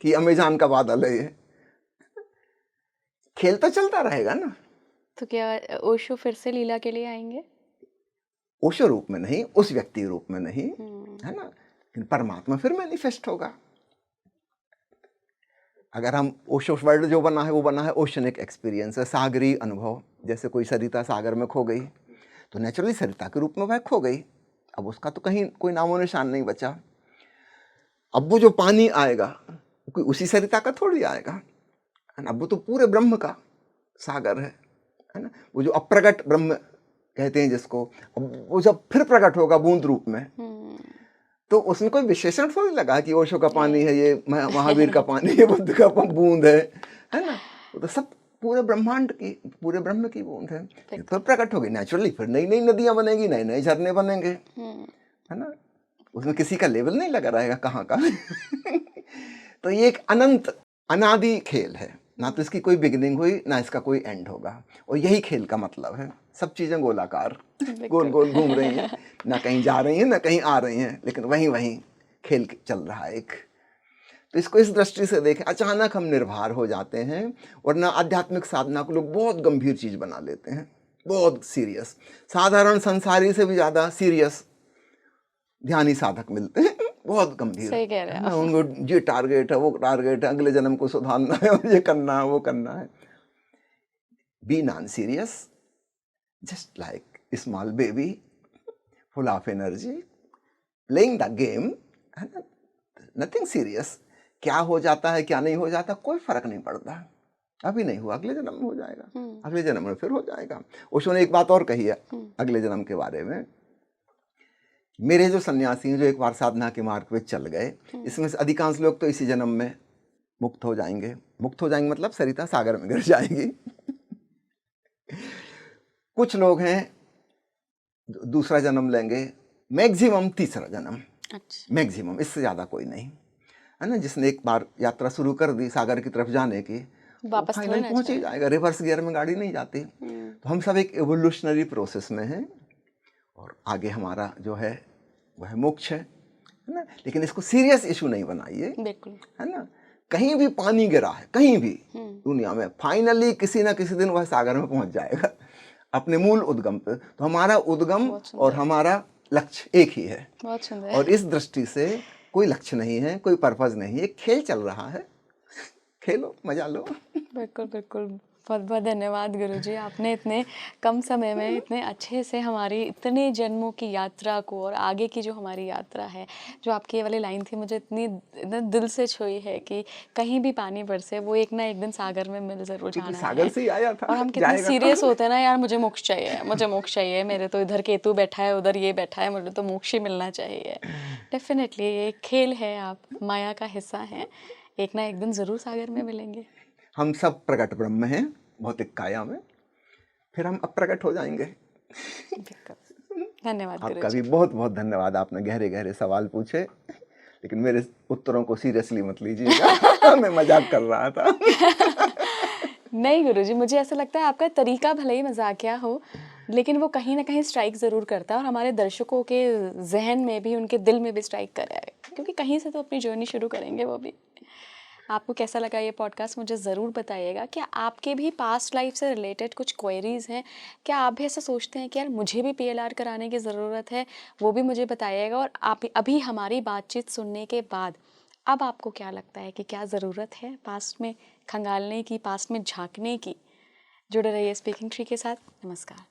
कि अमेजन का बादल है ये। खेल तो चलता रहेगा ना। तो क्या ओशो फिर से लीला के लिए आएंगे? ओशो रूप में नहीं, उस व्यक्ति रूप में नहीं, है ना, लेकिन परमात्मा फिर मैनिफेस्ट होगा। अगर हम ओशो वर्ड जो बना है वो बना है ओशनिक एक्सपीरियंस है, सागरी अनुभव। जैसे कोई सरिता सागर में खो गई तो नेचुरली सरिता के रूप में वह खो गई। अब उसका तो कहीं कोई नामो निशान नहीं बचा। अब वो जो पानी आएगा कोई उसी सरिता का थोड़ी आएगा, है ना। अब वो तो पूरे ब्रह्म का सागर है ना। वो जो अप्रगट ब्रह्म कहते हैं जिसको, वो जब फिर प्रकट होगा बूंद रूप में, तो उसमें कोई विशेषण थोड़ी लगा कि ओशो का पानी है ये, महावीर का पानी है, बुद्ध का बूंद है ना। वो तो सब पूरे ब्रह्मांड की, पूरे ब्रह्म की बूंद है। फिर प्रकट होगी नेचुरली, फिर नई नई नदियां बनेगी, नए नए झरने बनेंगे, है ना। उसमें किसी का लेवल नहीं लगा रहेगा कहाँ का। तो ये एक अनंत अनादि खेल है, ना तो इसकी कोई बिगिनिंग हुई ना इसका कोई एंड होगा। और यही खेल का मतलब है, सब चीजें गोलाकार गोल गोल घूम रही हैं, ना कहीं जा रही हैं ना कहीं आ रही हैं, लेकिन वहीं वहीं खेल चल रहा है एक। तो इसको इस दृष्टि से देखें, अचानक हम निर्भर हो जाते हैं, वरना आध्यात्मिक साधना को लोग बहुत गंभीर चीज बना लेते हैं, बहुत सीरियस। साधारण संसारी से भी ज्यादा सीरियस ध्यानी साधक मिलते हैं, बहुत गंभीर। सही कह रहे हैं आप। उनको ये टारगेट है, वो टारगेट है, अगले जन्म को सुधारना है, ये करना है, वो करना है। Be non serious, just like small baby, full of energy, playing the game, nothing serious. क्या हो जाता है क्या नहीं हो जाता कोई फर्क नहीं पड़ता। अभी नहीं हुआ, अगले जन्म में हो जाएगा, अगले जन्म में फिर हो जाएगा। ओशो ने एक बात और कही है अगले जन्म के बारे में। मेरे जो सन्यासी हैं, जो एक बार साधना के मार्ग पे चल गए, इसमें से अधिकांश लोग तो इसी जन्म में मुक्त हो जाएंगे। मुक्त हो जाएंगे मतलब सरिता सागर में गिर जाएगी। कुछ लोग हैं दूसरा जन्म लेंगे, मैक्सिमम तीसरा जन्म, मैक्सिमम, इससे ज्यादा कोई नहीं, है ना। जिसने एक बार यात्रा शुरू कर दी सागर की तरफ जाने की, वापस फाइनल पहुंच ही जाएगा। रिवर्स गियर में गाड़ी नहीं जाती। तो हम सब एक एवोल्यूशनरी प्रोसेस में हैं, और आगे हमारा जो है वह मोक्ष है ना। लेकिन इसको सीरियस इशू नहीं बनाइए, बिल्कुल, है ना। कहीं भी पानी गिरा है, कहीं भी दुनिया में, फाइनली किसी ना किसी दिन वह सागर में पहुंच जाएगा, अपने मूल उद्गम पे। तो हमारा उद्गम और हमारा लक्ष्य एक ही है। बहुत सुंदर। और इस दृष्टि से कोई लक्ष्य नहीं है, कोई पर्पज नहीं है, खेल चल रहा है, खेलो, मजा लो। बिल्कुल बिल्कुल, बहुत बहुत धन्यवाद गुरुजी, आपने इतने कम समय में इतने अच्छे से हमारी इतने जन्मों की यात्रा को और आगे की जो हमारी यात्रा है, जो आपकी ये वाली लाइन थी मुझे इतनी दिल से छुई है कि कहीं भी पानी बरसे वो एक ना एक दिन सागर में मिल जरूर जाना सागर है। से ही आया था, और हम कितने सीरियस होते हैं ना यार, मुझे मोक्ष चाहिए, मुझे मोक्ष चाहिए, मेरे तो इधर केतु बैठा है, उधर ये बैठा है, मुझे तो मोक्ष ही मिलना चाहिए। डेफिनेटली ये एक खेल है, आप माया का हिस्सा हैं, एक ना एक दिन जरूर सागर में मिलेंगे। हम सब प्रकट ब्रह्म हैं भौतिक काया में, फिर हम अप्रकट हो जाएंगे। धन्यवाद आपका गुरुजी। भी बहुत बहुत धन्यवाद, आपने गहरे गहरे सवाल पूछे, लेकिन मेरे उत्तरों को सीरियसली मत लीजिएगा। मैं मजाक कर रहा था। नहीं गुरुजी, मुझे ऐसा लगता है आपका तरीका भले ही मजाकिया हो, लेकिन वो कहीं ना कहीं स्ट्राइक ज़रूर करता है, और हमारे दर्शकों के जहन में भी, उनके दिल में भी स्ट्राइक करेगा, क्योंकि कहीं से तो अपनी जर्नी शुरू करेंगे वो भी। आपको कैसा लगा ये पॉडकास्ट मुझे ज़रूर बताइएगा। क्या आपके भी पास्ट लाइफ से रिलेटेड कुछ क्वेरीज़ हैं? क्या आप भी ऐसा सोचते हैं कि यार मुझे भी PLR कराने की ज़रूरत है? वो भी मुझे बताइएगा। और आप अभी हमारी बातचीत सुनने के बाद अब आपको क्या लगता है कि क्या ज़रूरत है पास्ट में खंगालने की, पास्ट में झांकने की? जुड़े रहिए स्पीकिंग ट्री के साथ। नमस्कार।